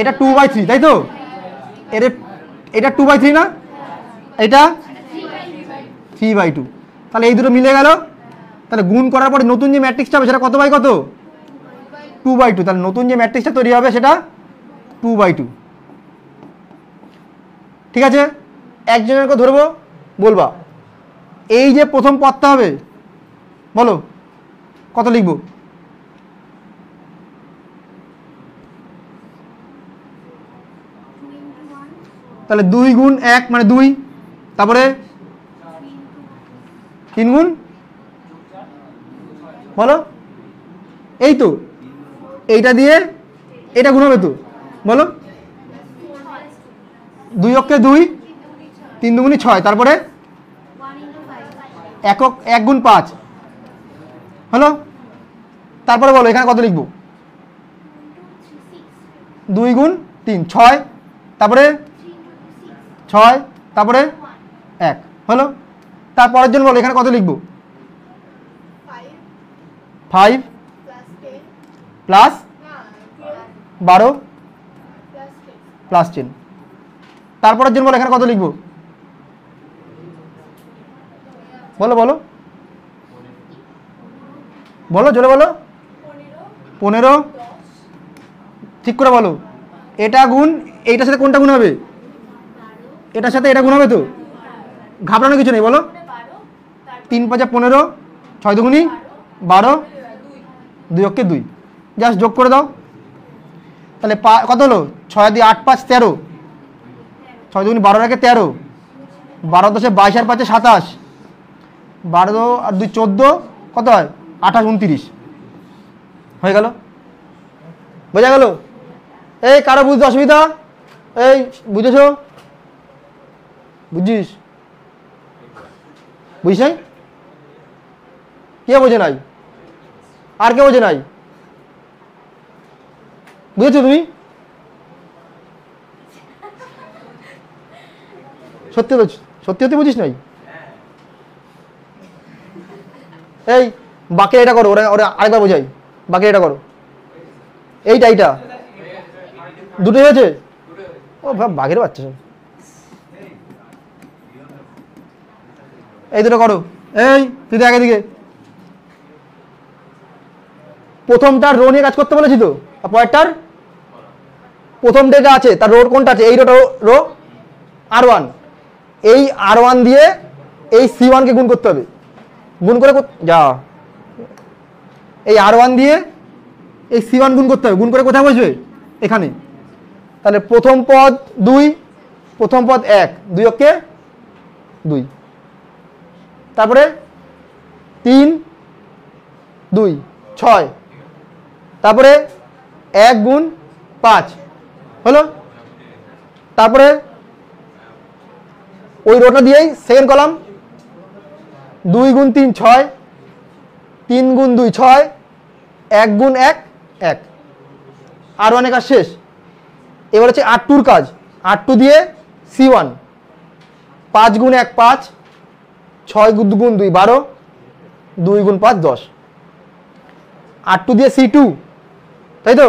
এটা 2/3, তাই তো? এটা 2/3 না, এটা 3/2। তাহলে এই দুটো মিলে গেল। তাহলে গুণ করার পরে নতুন যে ম্যাট্রিক্সটা হবে সেটা কত বাই কত? 2/2। তাহলে নতুন যে ম্যাট্রিক্সটা তৈরি হবে সেটা 2/2। ঠিক আছে, একজনেরকে ধরবো, বলবা এই যে প্রথম পদটা হবে, বলো কত লিখবো? তাহলে 2 গুণ 1 মানে 2, তারপরে 3 গুণ, বলো এই তো, এইটা দিয়ে এটা গুণ হবে তো, বলো 2 অক্ষে 2, 3 দুগুণে 6, তারপরে 1 গুণ 5 হলো। তারপরে বলো এখানে কত লিখবো? 2 গুণ 3 6, তারপরে 6, তারপরে 1 হলো। তারপরের জন্য বলো এখানে কত লিখবো? 5 প্লাস 12 প্লাস 10। তারপরের জন্য বলো এখানে কত লিখবো? বলো বলো বলো জোরে বলো। 15, ঠিক করে বলো। এটা গুণ এইটার সাথে কোনটা গুণ হবে? এটার সাথে এটা গুণ হবে তো, ঘাবড়ানো কিছু নেই, বলো 3 5 15, 6 দুগুণি 12, 2 অক্ষে 2, জাস্ট যোগ করে দাও। তাহলে কত হলো? 6 দিয়ে 8 5 13, 6 দুগুণি 12 রাখে 13, 12 10 22 আর 5 27, 12 আর 2 14, কত হয়? 28 29 হয়ে গেল। বোঝা গেল? এই কারো বুঝতে অসুবিধা? এই বুঝেছো? বুঝিস? বুঝিস নাই? কে বোঝে নাই? আর কে বোঝে নাই? বুঝেছো তুমি? সত্যি তো, সত্যি সত্যি বুঝিস নাই? এই বাকি এটা করো, ওরা ওরা আরেকবার বোঝাই, বাকি এটা করো। এইটা দুটো হয়েছে? ও বাঘের বাচ্চা সব। এই দুটো করো। এই তুই দেখ এদিকে, প্রথমটার রো নিয়ে কাজ করতে বলেছি তো, আর পরেরটার প্রথম যেটা আছে তার রো কোনটা আছে? এই রো R1, এই R1 দিয়ে এই C1 কে গুণ করতে হবে। গুণ করে যা, এই R1 দিয়ে এই C1 গুণ করতে হবে, গুণ করে কোথায় বসবে? এখানে। তাহলে প্রথম পদ 2, প্রথম পদ 1, 2 অক্ষে 2, তারপরে 3 2 6, তারপরে 1 গুণ 5 হলো। তারপরে ওই রোটা দিয়েই সেকেন্ড কলাম 2 গুণ 3 6, 3 গুণ 2 6, 1 গুণ 1 1, R1 এর কাজ শেষ। এবার হচ্ছে R2 কাজ, R2 দিয়ে C1, 5 গুণ 1 5, 6 গুণ 2 12, 2 গুণ 5 10। R2 দিয়ে C2, তাই তো,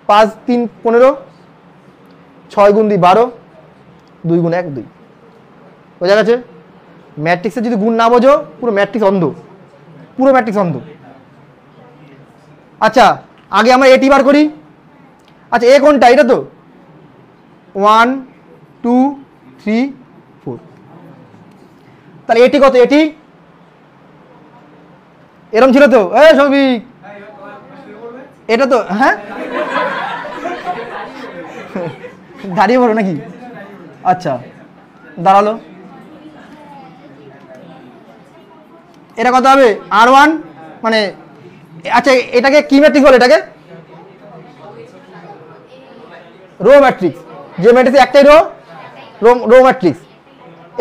5 3 15, 6 গুণ 2 12, 2 গুণ 1 2। বোঝা গেছে? ম্যাট্রিক্সের যদি গুণ না বোঝো পুরো ম্যাট্রিক্স অন্ধ, পুরো ম্যাট্রিক্স অন্ধ। আচ্ছা আগে আমরা এটি বার করি। আচ্ছা এ কোনটা? এটা তো 1 2 3 4। তাহলে এটি কত? এটি এরম ছিল তো, সৌভিক এটা তো, হ্যাঁ দাঁড়িয়ে পড়ো নাকি? আচ্ছা দাঁড়ালো, এটা কত হবে? R1 মানে, আচ্ছা এটাকে কি ম্যাট্রিক্স বলে? এটাকে রো ম্যাট্রিক্স। যে ম্যাট্রিক্স একটাই রো, রো ম্যাট্রিক্স।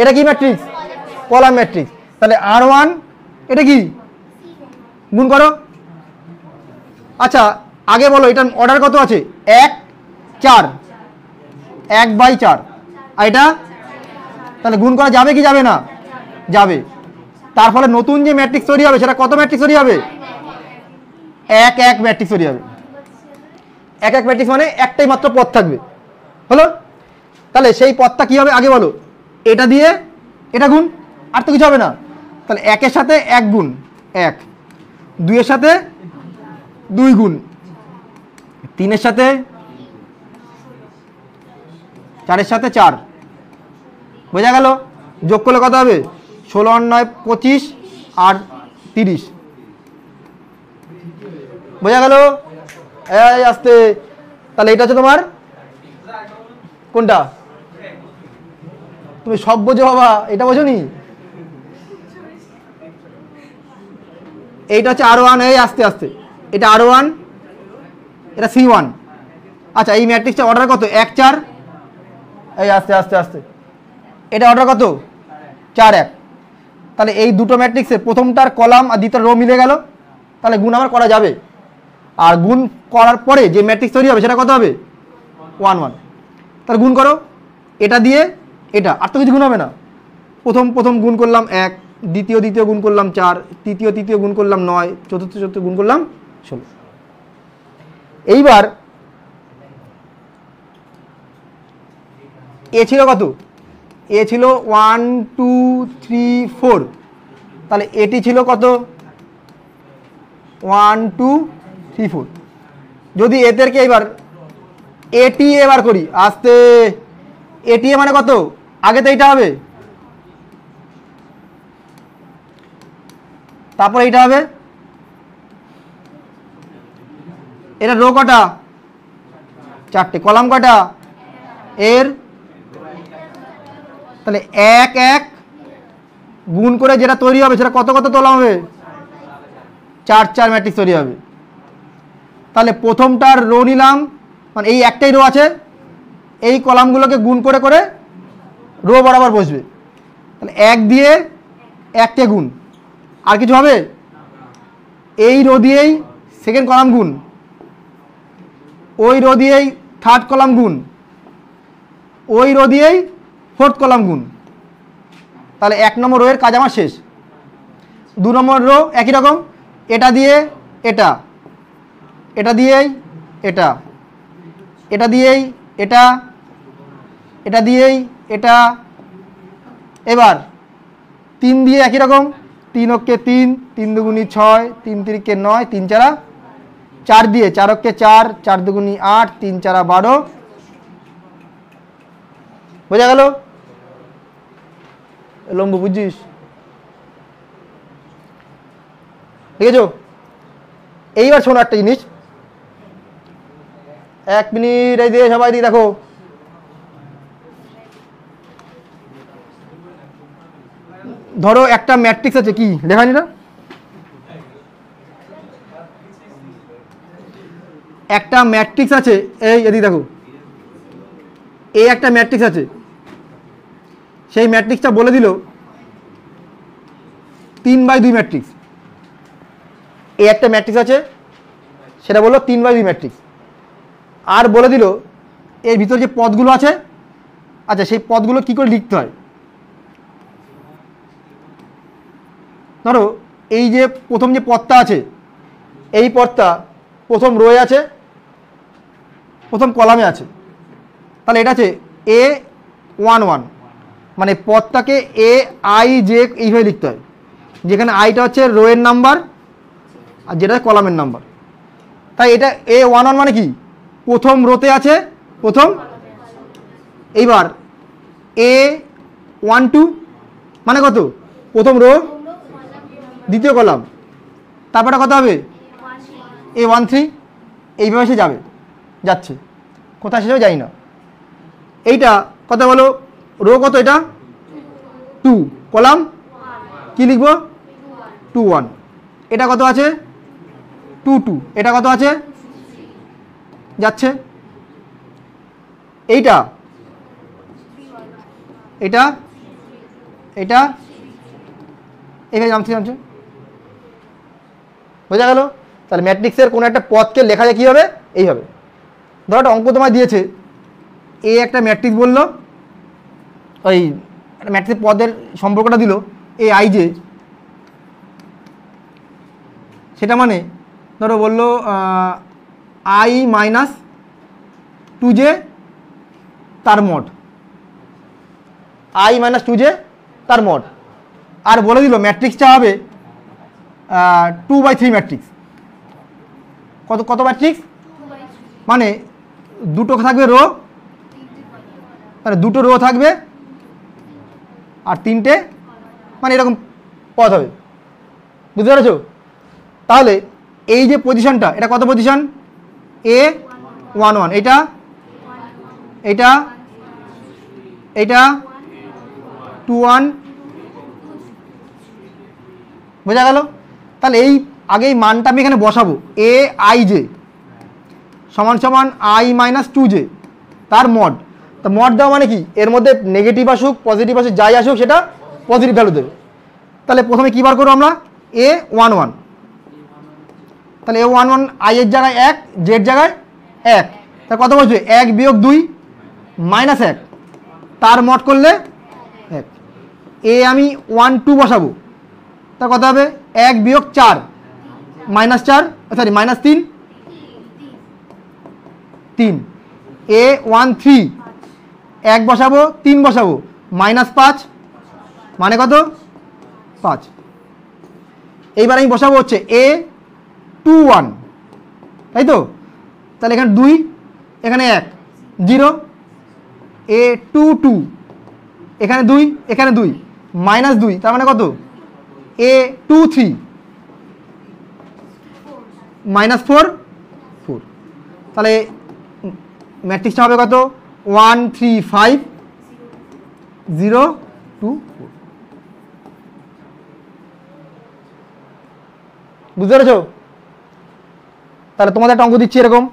এটা কি ম্যাট্রিক্স? Column matrix. তাহলে R1 এটা কি? গুণ করো। আচ্ছা আগে বলো এটার অর্ডার কত আছে? 1 4, 1/4। আর এটা তাহলে গুণ করা যাবে কি যাবে না? যাবে। তার ফলে নতুন যে ম্যাট্রিক্স তৈরি হবে সেটা কত ম্যাট্রিক্স তৈরি হবে? 1 1 ম্যাট্রিক্স তৈরি হবে। 1 1 ম্যাট্রিক্স মানে একটাই মাত্র পদ থাকবে, হলো? তাহলে সেই পদটা কি হবে আগে বলো? এটা দিয়ে এটা গুণ, আর তো কিছু হবে না। তাহলে 1 এর সাথে 1 গুণ 1, 2 এর সাথে 2 গুণ, 3 এর সাথে 4 এর সাথে 4। বোঝা গেল? যোগ করলে কত হবে? 16 আর 9 25 আর 30। বোঝা গেল? এই আসতে। তাহলে এটা হচ্ছে তোমার কোনটা? তুমি সব বোঝো বাবা, এটা বোঝো নি? এইটা হচ্ছে R1। এই আস্তে আস্তে, এটা R1, এটা C1। আচ্ছা এই ম্যাট্রিক্সটা অর্ডার কত? 1 4। এই আস্তে আস্তে আস্তে, এটা অর্ডার কত? 4 1। তাহলে এই দুটো ম্যাট্রিক্সের প্রথমটার কলাম আর দ্বিতীয় রো মিলে গেল, তাহলে গুণ আমার করা যাবে। আর গুণ করার পরে যে ম্যাট্রিক্স তৈরি হবে সেটা কত হবে? 1 1। তাহলে গুণ করো, এটা দিয়ে এটা, আর তো কিছু গুণ হবে না। প্রথম গুণ করলাম 1, দ্বিতীয় গুণ করলাম 4, তৃতীয় গুণ করলাম 9, চতুর্থ গুণ করলাম 16। এইবার এ ছিল কত? এ ছিল 1 2 3 4। তাহলে এটি ছিল কত? 1 2 3 4। যদি এদেরকে এবার এটি এবার করি, আস্তে, এটি মানে কত? আগে তো এইটা হবে, তারপর এইটা হবে। এটা রো কটা? 4টে। কলাম কটা এর? তাহলে 1 1 গুণ করে যেটা তৈরি হবে সেটা কত কত তোলা হবে? 4 4 ম্যাট্রিক্স তৈরি হবে। তাহলে প্রথমটার রো নিলাম, মানে এই একটাই রো আছে, এই কলামগুলোকে গুণ করে করে রো বরাবর বসবে। তাহলে 1 দিয়ে 1টে গুণ, আর কিছু হবে? এই রো দিয়েই সেকেন্ড কলাম গুণ, ওই রো দিয়েই থার্ড কলাম গুণ, ওই রো দিয়েই ফোর্থ কলাম গুণ। তাহলে 1 নম্বর রো এর কাজ আমার শেষ। 2 নম্বর রো একই রকম, এটা দিয়ে এটা, এটা দিয়েই এটা, এটা দিয়েই এটা, এটা দিয়েই এটা। এবার 3 দিয়ে একই রকম, 3 অক্ষে 3, 3 দুগুণী 6, 3 তিরিকে 9, 3 4 4 দিয়ে 4 অক্ষে 4, 4 দুগুণী 8, 3 4 12। বোঝা গেল? লম্বু বুঝছিস? ঠিক আছে। এইবার শোনো একটা জিনিস, 1 মিনিট এই দিয়ে সবাই দিয়ে দেখো। ধরো একটা ম্যাট্রিক্স আছে, কি লেখানি না? একটা ম্যাট্রিক্স আছে, এই এদিকে দেখো, এই একটা ম্যাট্রিক্স আছে। সেই ম্যাট্রিক্সটা বলে দিল 3/2 ম্যাট্রিক্স। এই একটা ম্যাট্রিক্স আছে, সেটা বললো 3/2 ম্যাট্রিক্স। আর বলে দিল এর ভিতর যে পদগুলো আছে, আচ্ছা সেই পদগুলো কি করে লিখতে হয়। ধরো এই যে প্রথম যে পদটা আছে, এই পদটা প্রথম রোয়ে আছে, প্রথম কলামে আছে, তাহলে এটা আছে A11, মানে পদটাকে AIJ এইভাবে লিখতে হয়, যেখানে আইটা হচ্ছে রোয়ের নাম্বার আর যেটা কলামের নাম্বার। তাই এটা A11 মানে কি, প্রথম রোতে আছে, প্রথম। এইবার A12 মানে কত, প্রথম রো দ্বিতীয় কলাম, তারপরে কত হবে A13, এইভাবে সে যাবে, যাচ্ছে, কোথায় শেষ হবে জানি না। এইটা কত বলো, রো কত, এটা 2, কলাম কি লিখবো 21, এটা কত আছে 22, এটা কত আছে যাচ্ছে। এইটা এটা এটা এইভাবে নামছে নামছে, বোঝা গেল। তাহলে ম্যাট্রিক্সের কোনো একটা পদকে লেখা যায় কীভাবে, এইভাবে। ধরো একটা অঙ্ক তোমায় দিয়েছে, এ একটা ম্যাট্রিক্স বললো, ওই একটা ম্যাট্রিক্সের পদের সম্পর্কটা দিল AIJ, সেটা মানে ধরো বললো I-2j তার মড, I-2j তার মড। আর বলে দিল ম্যাট্রিক্সটা হবে 2/3 ম্যাট্রিক্স। কত কত ম্যাট্রিক্স, মানে দুটো থাকবে রো, মানে দুটো রো থাকবে আর তিনটে, মানে এরকম পদ হবে, বুঝতে পেরেছো। তাহলে এই যে পজিশনটা, এটা কত পজিশন, A11, এটা এটা এটা 21, বোঝা গেল। তাহলে এই আগেই মানটা আমি এখানে বসাবো, AIJ সমান সমান I-2j তার মড। তা মড দেওয়া মানে কি, এর মধ্যে নেগেটিভ আসুক পজিটিভ আসুক যাই আসুক সেটা পজিটিভ ভ্যালু দেবে। তাহলে প্রথমে কী বার করবো আমরা, A11, তাহলে A11 I এর জায়গায় 1, জেড জায়গায় 1, তা কত বসবে 1 বিয়োগ 2 -1, তার মড করলে 1। এ আমি 12 বসাবো, তা কত হবে 1 বিয়োগ 4 -4, সরি -3, 3। A13 1 বসাবো 3 বসাবো -5, মানে কত 5। এইবার আমি বসাবো হচ্ছে A21, তাই তো। তাহলে এখানে 2, এখানে 1, 0, A22 এখানে 2, এখানে 2, -2, তার মানে কত A23 -4, 4। তাহলে ম্যাট্রিক্সটা হবে কত 1 3 5 0 2 4, বুঝতে পেরেছো। তাহলে তোমাদের একটা অঙ্ক দিচ্ছি এরকম,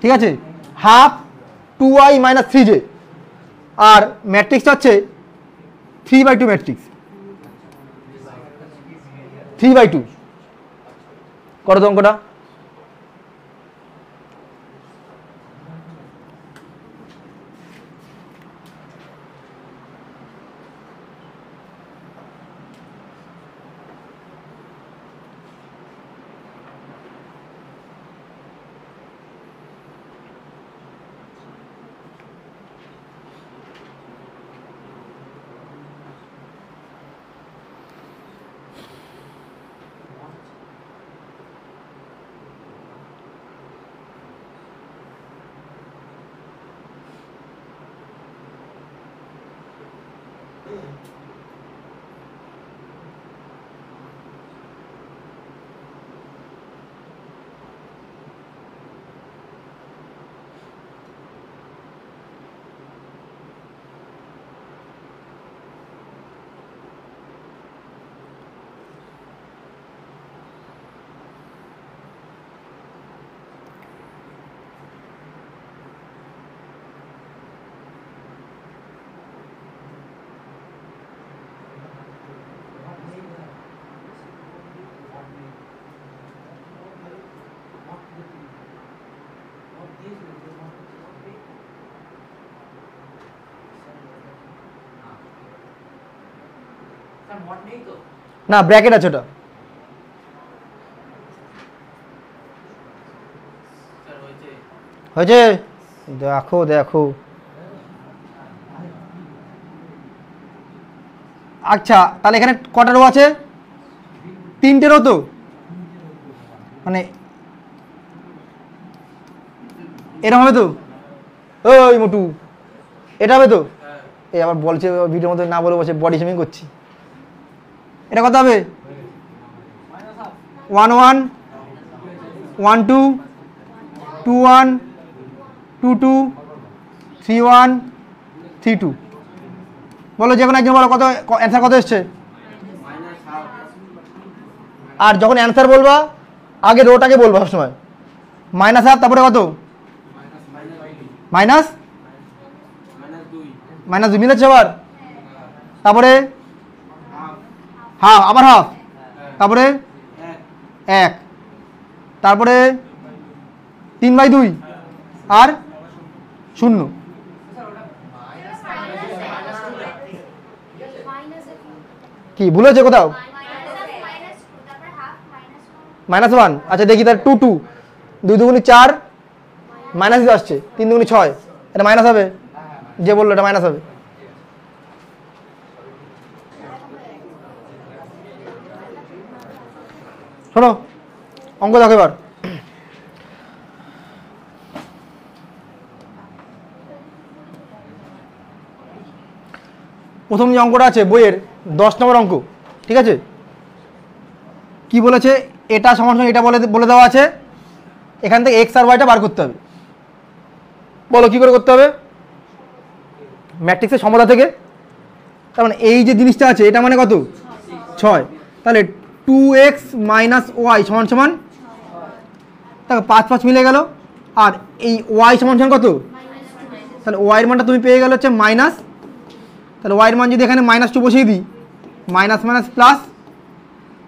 ঠিক আছে, হাফ 2i - 3j, আর ম্যাট্রিক্সটা হচ্ছে 3/2 ম্যাট্রিক্স, 3/2 করো তো অঙ্কটা। না ব্র্যাকেট আছে ওটা। হয়েছে? দেখো দেখো। আচ্ছা তাহলে এখানে কটা রো আছে? 3টে রো তো, মানে এরকম হবে তো? ওই মোটু এটা হবে তো? এই আবার বলছে ভিডিওর মধ্যে না বলে বসে বডি শেমিং করছি। এটা কত হবে? 1 1 1 2 2 1 2 2 3 1 3 2। বলো যে কোনো একজন বলো কত অ্যান্সার কত এসছে। আর যখন অ্যান্সার বলবা আগে রোটাকে বলবা সবসময়। -1/2 তারপরে কত? মাইনাস -2 মিলেছে আবার, তারপরে হাফ, আবার হাফ, তারপরে 1, তারপরে 3/2 আর 0। কি ভুলেছে কোথাও? -1। আচ্ছা দেখি তার 2 2 2 2 4 মাইনাস আসছে, 3 2 6, এটা মাইনাস হবে। যে বললো এটা মাইনাস হবে। শোনো অঙ্ক দেখো এবার। প্রথম যে অঙ্কটা আছে বইয়ের 10 নম্বর অঙ্ক, ঠিক আছে? কি বলেছে? এটা সমান সমান এটা বলে দেওয়া আছে, এখান থেকে এক্স আর ওয়াইটা বার করতে হবে। বলো কি করে করতে হবে? ম্যাট্রিক্সের সমতা থেকে। তার মানে এই যে জিনিসটা আছে এটা মানে কত? 6। তাহলে 2x - y সমান সমান, দেখো 5 5 মিলে গেল। আর এই y সমান সমান কত? তাহলে y এর মানটা তুমি পেয়ে গেলে হচ্ছে মাইনাস। তাহলে y এর মান যদি এখানে -2 বসিয়ে দিই, মাইনাস মাইনাস প্লাস,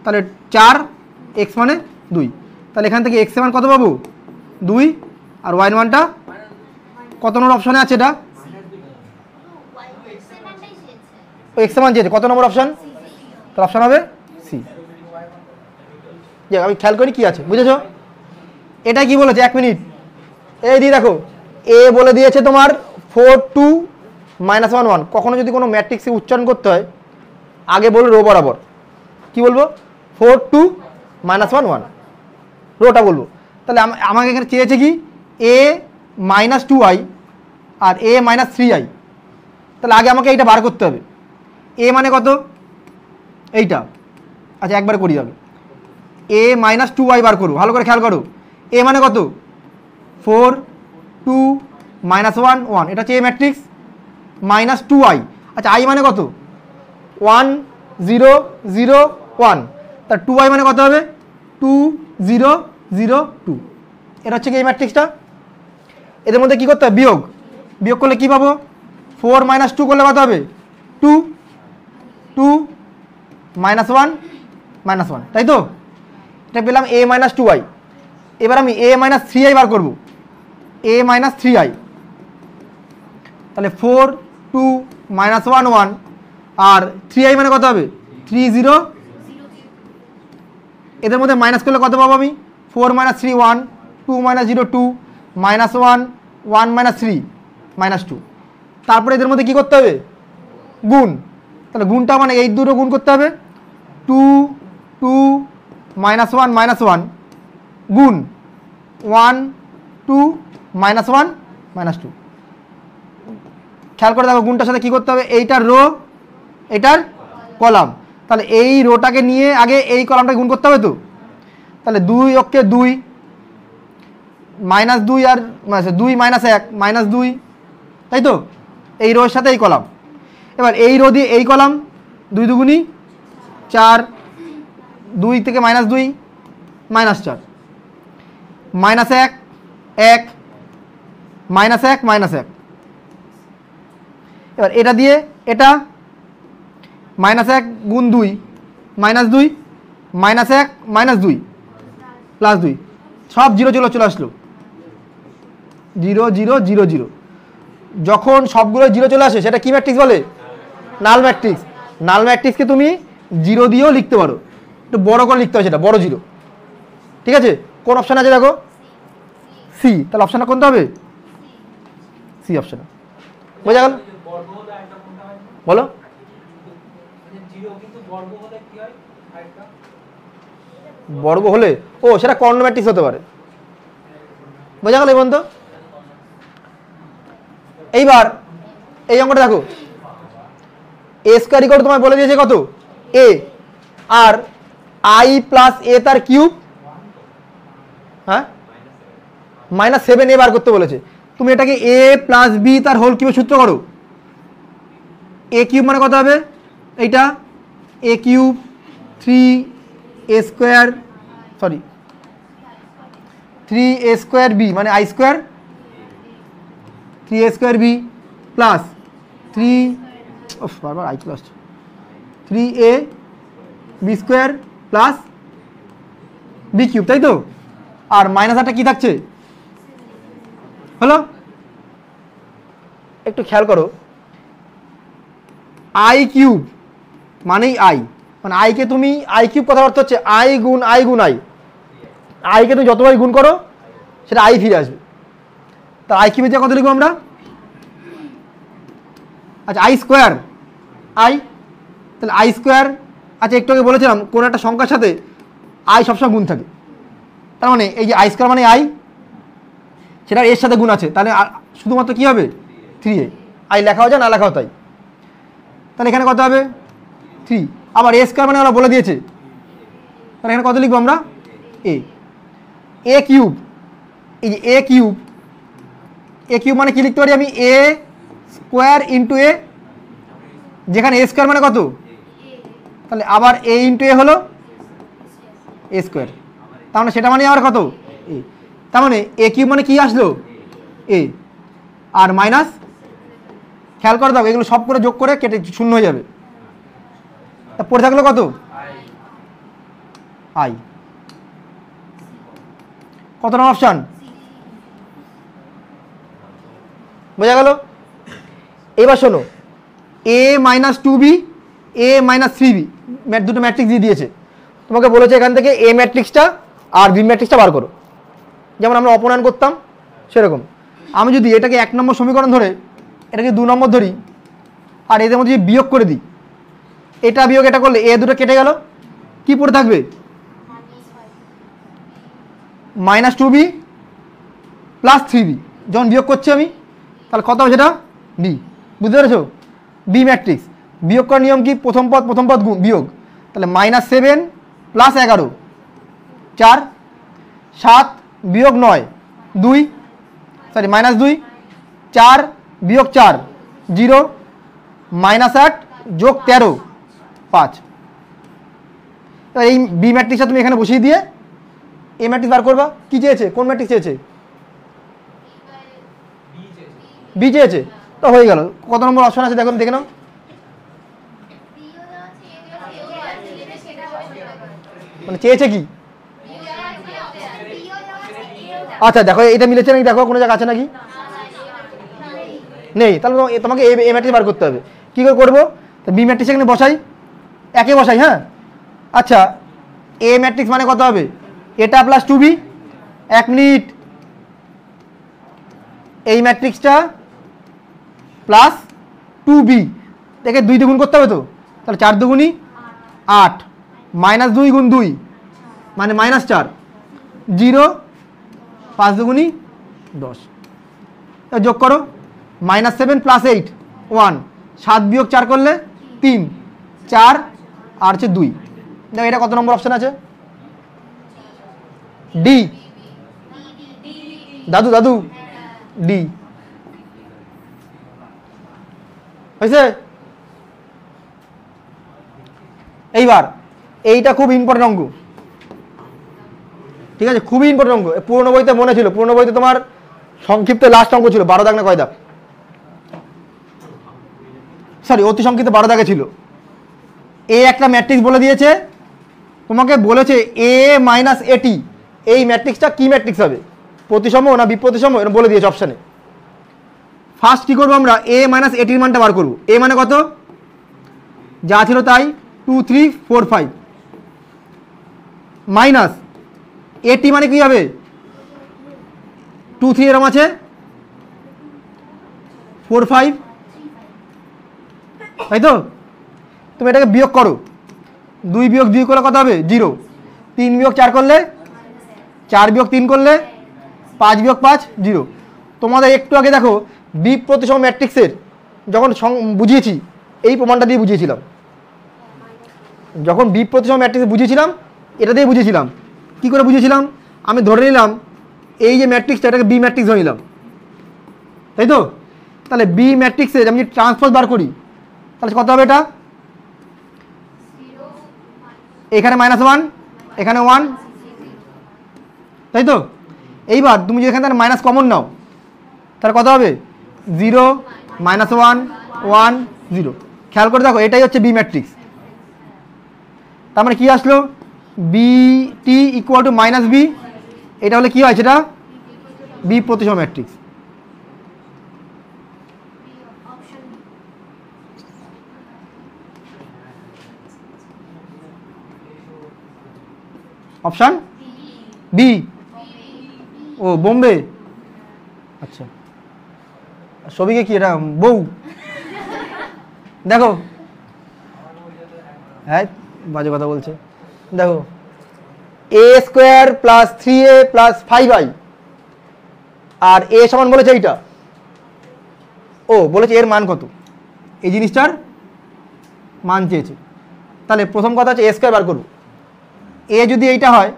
তাহলে 4, x মানে 2। তাহলে এখান থেকে x এর মান কত পাবো? 2। আর y এর মানটা কত নম্বর অপশনে আছে? এটা x এর মান চেয়েছে, কত নম্বর অপশন? তাহলে অপশন হবে সি। আমি খেয়াল করি কি আছে, বুঝেছো? এটা কি বলেছে? 1 মিনিট, এই দিয়ে দেখো এ বলে দিয়েছে তোমার 4 2 -1 1। কখনো যদি কোনো ম্যাট্রিক্সে উচ্চারণ করতে হয় আগে বলবো রো বরাবর। কি বলবো? 4 2 -1 1, রোটা বলবো। তাহলে আমাকে এখানে চেয়েছে কি? a -2i R a -3i। তাহলে আগে আমাকে এইটা বার করতে হবে। a মানে কত? এইটা। আচ্ছা একবার করি যাবে। a -2i বার করো, ভালো করে খেয়াল করো। a মানে কত? 4 2 -1 1, এটা হচ্ছে a ম্যাট্রিক্স। -2i, আচ্ছা i মানে কত? 1 0 0 1, তার 2i মানে কত হবে? 2 0 0 2। এটা হচ্ছে কি এই ম্যাট্রিক্সটা। এদের মধ্যে কি করতে হবে? বিয়োগ। বিয়োগ করলে কি পাবো? 4 - 2 করলে কত হবে? 2 2 -1 -1, তাই তো? এটা পেলাম a -2i। এবার আমি a -3i বার করব। a -3i, তাহলে 4 2 -1 1 আর 3i মানে কত হবে? 3 0। এদের মধ্যে মাইনাস করলে কত পাবো আমি? 4 - 3 1 2 -0 2 -1 1 -3 -2। তারপরে এদের মধ্যে কি করতে হবে? গুণ। তাহলে গুণটা মানে এই দুটো গুণ করতে হবে। 2 2 -1 -1 গুণ 1 2 -1 -2। খেয়াল করে দেখো গুণটার সাথে কি করতে হবে? এইটার রো, এইটার কলাম। তাহলে এই রোটাকে নিয়ে আগে এই কলামটা গুণ করতে হবে তো। তাহলে 2 অক্ষে 2 -2 আর 2 -1 -2, তাই তো? এই রোর সাথে এই কলাম। এবার এই রো দিয়ে এই কলাম, 2 2 4, 2 থেকে -2 -4 -1 1 -1 -1। এবার এটা দিয়ে এটা -1 গুণ 2 -2 -1 -2 +2, সব 0 চলে আসলো। 0 0 0 0। যখন সবগুলো 0 চলে আসে সেটা কি ম্যাট্রিক্স বলে? নাল ম্যাট্রিক্স। নাল ম্যাট্রিক্সকে তুমি জিরো দিয়েও লিখতে পারো, একটু বড় করে লিখতে হয় সেটা, বড় জিরো। ঠিক আছে, কোন অপশান আছে দেখো? সি। তাহলে অপশানটা কোনটা হবে? C option. বোঝা গেল? বলো। বর্গ হলে ও সেটা কর্ণ ম্যাট্রিক্স হতে পারে। বোঝা গেল এই পর্যন্ত? এইবার এই অঙ্কটা দেখো, এ স্কোয়ার ইকুয়াল তোমায় বলে দিয়েছে কত? এ, আর আই প্লাস এ তার কিউব, হ্যাঁ -7 এ বার করতে বলেছে। তুমি এটাকে এ প্লাস বি তার হোল কিউবের সূত্র করো। এ কিউব মানে কত হবে? এইটা a cube 3a square, sorry 3a square b মানে i square, 3a square b plus বারবার আই চলে আসছে, 3a বি স্কোয়ার প্লাস বি কিউব, তাই তো? আর মাইনাস একটা কি থাকছে? হলো? একটু খেয়াল করো, আই কিউব মানেই আই, মানে আইকে তুমি আই কিউব কথার অর্থ হচ্ছে আই গুণ আই গুণ আই, আইকে তুমি যতবার গুণ করো সেটা আই ফিরে আসবে। তা আই কিউবের যা কত লিখবো আমরা? আচ্ছা আই স্কোয়ার আই, তাহলে আই স্কোয়ার। আচ্ছা একটু আগে বলেছিলাম কোনো একটা সংখ্যার সাথে আই সবসময় গুণ থাকে, তার মানে এই যে আই স্কোয়ার মানে আই, সেটা এর সাথে গুণ আছে, তাহলে শুধুমাত্র কি হবে? 3a। আই লেখাও যায় না লেখাও তাই। তাহলে এখানে কত হবে? 3। আবার এ স্কোয়ার মানে ওরা বলে দিয়েছে, তাহলে এখানে কত লিখবো আমরা? এ। এ কিউব, এই যে এ কিউব, এ কিউব মানে কি লিখতে পারি আমি? এ স্কোয়ার ইন্টু এ, যেখানে এ স্কোয়ার মানে কত? তাহলে আবার এ ইন্টু এ হলো এ স্কোয়ার, তার মানে সেটা মানে আবার কত? এ। তার মানে এ কিউব মানে কি আসলো? এ, আর মাইনাস, খেয়াল করে দাও এগুলো সব করে যোগ করে কেটে শূন্য হয়ে যাবে, তা পড়ে থাকলো কত? আই। কত নম্বর অপশান? বোঝা গেল? এবার শোনো, এ মাইনাস 2b, এ মাইনাস 3b, দুটো ম্যাট্রিক্স দিয়ে দিয়েছে। তোমাকে বলেছে এখান থেকে এ ম্যাট্রিক্সটা আর বি ম্যাট্রিক্সটা বার করো, যেমন আমরা অপনয়ন করতাম সেরকম। আমি যদি এটাকে 1 নম্বর সমীকরণ ধরে এটাকে 2 নম্বর ধরি, আর এদের মধ্যে যদি বিয়োগ করে দিই, এটা বিয়োগ এটা করলে এ দুটো কেটে গেল, কি পড়ে থাকবে? -2b plus 3b। যখন বিয়োগ করছি আমি, তাহলে কত হবে সেটা? বি। বুঝতে পেরেছো? বি ম্যাট্রিক্স বিয়োগ করার নিয়ম কি? প্রথম পদ বিয়োগ, তাহলে -7 প্লাস 11 4, 7 বিয়োগ 9 2, সরি -2, 4 বিয়োগ 4 0, -8 যোগ 13 5। এবার এই বি ম্যাট্রিক্সটা তুমি এখানে বসিয়ে দিয়ে এ ম্যাট্রিক্স বার করবা। কি চেয়েছে? কোন ম্যাট্রিক্স চেয়েছে? বি চেয়েছে, তো হয়ে গেল। কত নম্বর অপশন আছে দেখো, দেখে নাও। মানে চেয়েছে কি? আচ্ছা দেখো এটা মিলেছে নাকি, দেখো কোনো জায়গা আছে নাকি? নেই, তাহলে তোমাকে এ ম্যাট্রিক্স বার করতে হবে। কী করে করবো? বি ম্যাট্রিক্স এখানে বসাই, একে বসাই, হ্যাঁ। আচ্ছা এ ম্যাট্রিক্স মানে কত হবে? এটা প্লাস 2b, 1 মিনিট, এই ম্যাট্রিক্সটা প্লাস 2b, দেখে 2 দিয়ে গুণ করতে হবে তো, তাহলে 4 দুগুণি 8, -2 গুণ 2 মানে -4, 0, 5 দুগুণি 10। যোগ করো, -7 প্লাস 8 1, 7 বিয়োগ 4 করলে 3, 4 আর হচ্ছে 2। দেখো এটা কত নম্বর অপশন আছে? ডি। দাদু ডি হয়েছে। এইবার এইটা খুব ইম্পর্টেন্ট অঙ্ক, ঠিক আছে, খুবই ইম্পর্টেন্ট অঙ্ক। পুরোনো বইতে মনে ছিল, পুরোনো বইতে তোমার সংক্ষিপ্ত লাস্ট অঙ্ক ছিল 12 দাগ না কয় দাগ, সরি অতি সংক্ষিপ্ত 12 দাগে ছিল। এ একটা ম্যাট্রিক্স বলে দিয়েছে, তোমাকে বলেছে এ মাইনাস এটি, এই ম্যাট্রিক্সটা কি ম্যাট্রিক্স হবে? প্রতিসম না বিপ্রতিসম এটা বলে দিয়েছে অপশানে। ফার্স্ট কী করবো আমরা? এ মাইনাস এটির মানটা বার করবো। এ মানে কত? যা ছিল তাই, 2 3 4 5 মাইনাস এটি মানে কি হবে 2 3 এরকম আছে 4 5, তাই তো? তুমি এটাকে বিয়োগ করো, 2 বিয়োগ 2 করলে কত হবে 0, 3 বিয়োগ 4 করলে 4 বিয়োগ 3 করলে 5 বিয়োগ 5 0। তোমাদের একটু আগে দেখো বি প্রতিসম ম্যাট্রিক্সের যখন বুঝিয়েছি এই প্রমাণটা দিয়ে বুঝিয়েছিলাম, যখন বি প্রতিসম ম্যাট্রিক্স বুঝিয়েছিলাম এটা দিয়ে বুঝিয়েছিলাম। কি করে বুঝিয়েছিলাম? আমি ধরে নিলাম এই যে ম্যাট্রিক্সটা এটাকে বি ম্যাট্রিক্স ধরে নিলাম, তাই তো? তাহলে বি ম্যাট্রিক্সের আমি যদি ট্রান্সপোজ বার করি তাহলে কত হবে? এটা এখানে -1 এখানে 1, তাই তো? এইবার তুমি যদি এখান থেকে মাইনাস কমন নাও তাহলে কত হবে 0 -1 1 0। খেয়াল করে দেখো এটাই হচ্ছে বি ম্যাট্রিক্স। তার মানে কি আসলো B T equal to minus B, এটা হলে কি হয় সেটা বি প্রতিসম ম্যাট্রিক্স। অপশান বি, ও বোম্বে। আচ্ছা সবিকে কি এটা বউ? দেখো হ্যাঁ বাজে কথা বলছে। দেখো a square plus 3a plus 5i আর a সমান বলেছে এইটা, ও বলেছে এর মান কত, এই জিনিসটার মান চেয়েছে। তাহলে প্রথম কথা হচ্ছে a স্কোয়ার বার করবো। a যদি এইটা হয়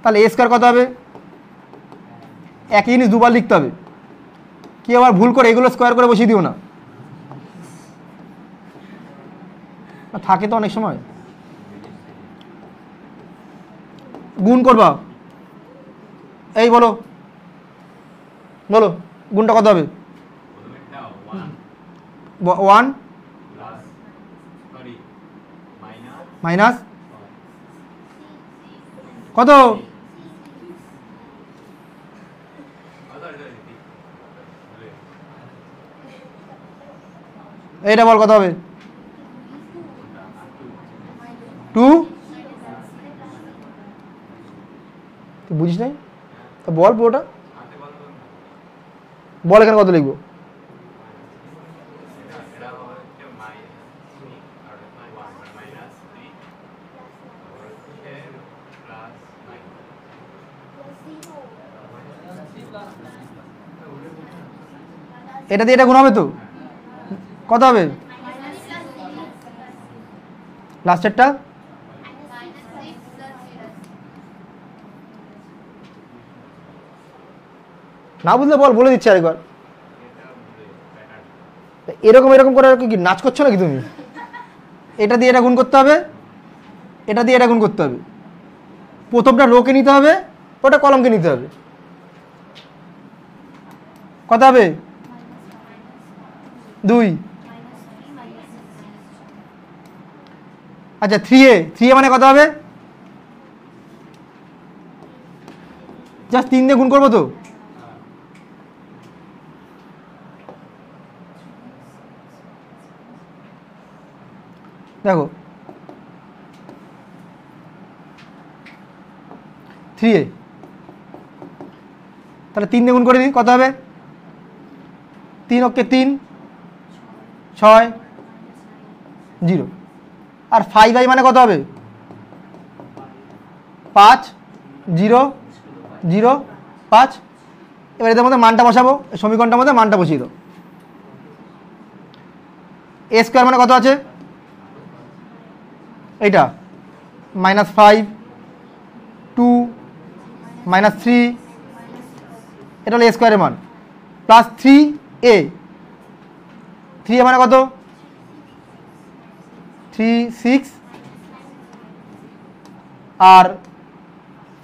তাহলে a স্কোয়ার কত হবে? একই জিনিস দুবার লিখতে হবে, কি আবার ভুল করে এগুলো স্কোয়ার করে বসিয়ে দিও না, থাকে তো অনেক সময়। গুণ করবা, এই বলো বলো গুণটা কত হবে? 1 মাইনাস কত? এইটা বল কত হবে? 2, তুই বুঝিস নাই তো বল পুরোটা বল, এখানে কত লিখবো? এটা দিয়ে এটা গুণ হবে তো কত হবে? লাস্টেরটা না বুঝলে বল, বলে দিচ্ছি আরেকবার। এরকম এরকম করে কি নাচ করছো নাকি তুমি? এটা দিয়ে এটা গুণ করতে হবে, এটা দিয়ে এটা গুণ করতে হবে। প্রথমটা রোকে নিতে হবে, ওটা কলমকে নিতে হবে। কত হবে? 2। আচ্ছা 3a মানে কত হবে? জাস্ট 3 দিয়ে গুণ করবো তো। দেখো 3a তাহলে 3 দিয়ে গুণ করে দিই, কত হবে? 3 ওকে 3 6 0। আর 5i মানে কত হবে? 5 0 0 5। এবার এদের মধ্যে মানটা বসাবো, সমীকরণটার মধ্যে মানটা বসিয়ে দাও। a স্কোয়ার মানে কত আছে? এইটা -5 2 -3, এটা হলো a স্কোয়ারের মান, প্লাস 3a, 3a মানে কত? 3 6 আর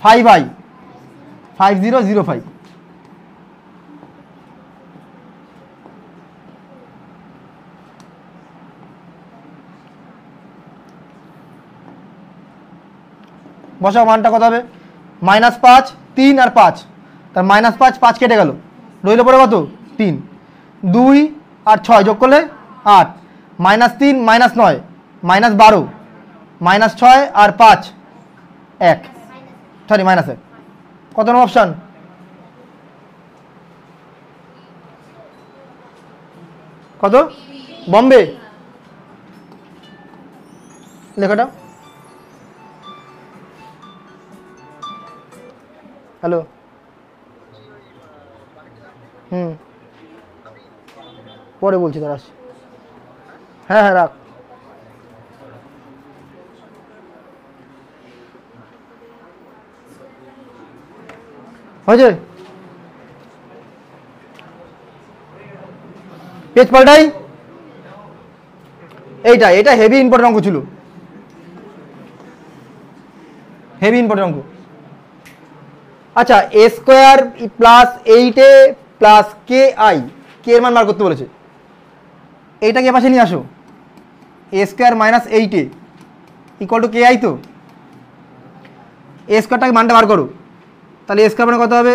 5i 5005। বসাও মানটা কত হবে? -5 3 আর 5, তার -5 5 কেটে গেল, রইল পরে কত? 3। 2 আর 6 যোগ করলে 8, -3 -9 -12, -6 আর 5 1, সরি -1। কত নম্বর অপশান? কত? বম্বে। লেখাটা হ্যালো, পরে বলছি, দাঁড়াস। হ্যাঁ হ্যাঁ, রাখ। হয়েছে? পেজ পাল্টাই। এটা হেভি ইম্পর্টেন্ট অঙ্ক ছিল, হেভি ইম্পর্টেন্ট অঙ্ক। আচ্ছা, a square plus 8a plus k i, k এর মান বার করতে বলেছে। এইটাকে পাশে নিয়ে আসো, a square minus 8a equal to K I. তো a স্কোয়ারটাকে মানটা বার করো, তাহলে a স্কোয়ার মানে কত হবে?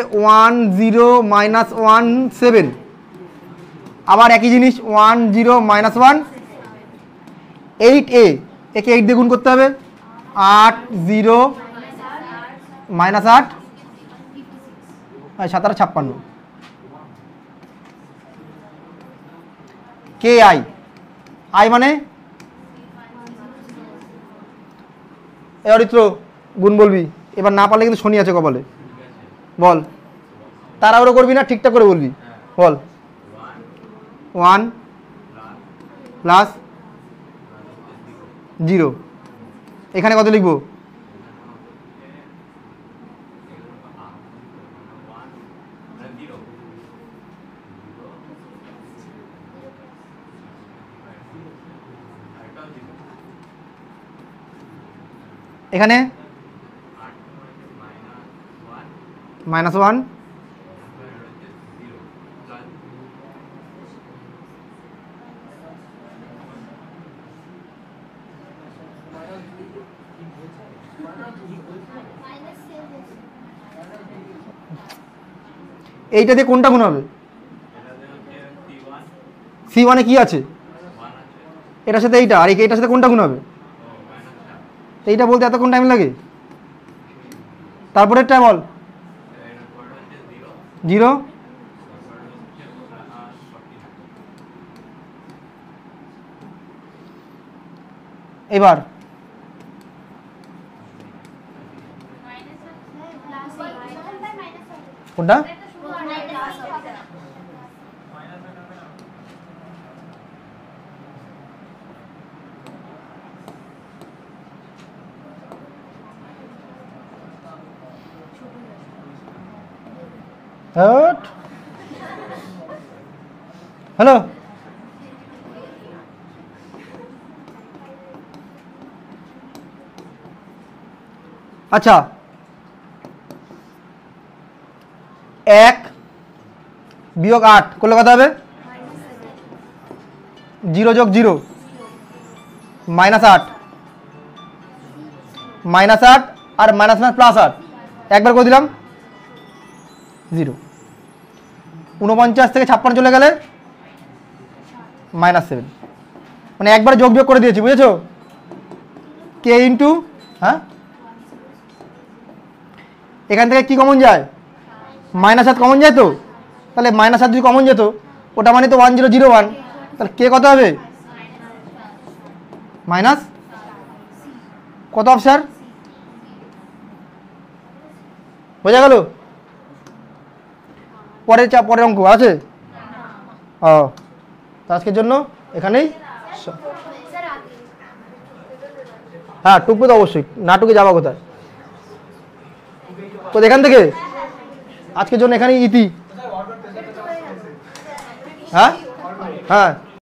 10 মাইনাস 1 7। আবার একই জিনিস 10 মাইনাস 1 8a, একে 8 দিয়ে গুণ করতে হবে। 8 0 মাইনাস 8 7 আর 56। কে আই, আই মানে অরিত্র গুণ বলবি। এবার না পারলে কিন্তু শনি আছে কপালে। বল, তাড়াহুড়ো করবি না, ঠিকঠাক করে বলবি। বল। 1 প্লাস 0, এখানে কত লিখবো? এখানে -1, এইটা দিয়ে কোনটা গুণ হবে? C1 এ কি আছে? এটার সাথে এইটা, আর এইটার সাথে কোনটা গুণ হবে? এইটা বলতে এতক্ষণ টাইম লাগে? তারপরেরটা বল। 0, এবার কোনটা? হ্যালো, আচ্ছা 1 বিয়োগ 8 করলে কত হবে? 0 যোগ 0 -8, -8 আর মাইনাস প্লাস 8 একবার করে দিলাম 0। 49 থেকে 56 চলে গেলে -7, মানে একবার যোগ বিয়োগ করে দিয়েছি, বুঝেছো? কে ইন্টু, হ্যাঁ, এখান থেকে কি কমন যায়? -7 কমন যায়। তো তাহলে -7 যদি কমন যেত, ওটা মানে তো 1001, তাহলে কে কত হবে? মাইনাস কত অপশান? বোঝা গেল? পরের অঙ্ক আছে। ও, আজকের জন্য এখানেই। হ্যাঁ, টুকবো তো অবশ্যই, না টুকে যাবা কোথায়? তো এখান থেকে আজকের জন্য এখানেই ইতি। হ্যাঁ হ্যাঁ।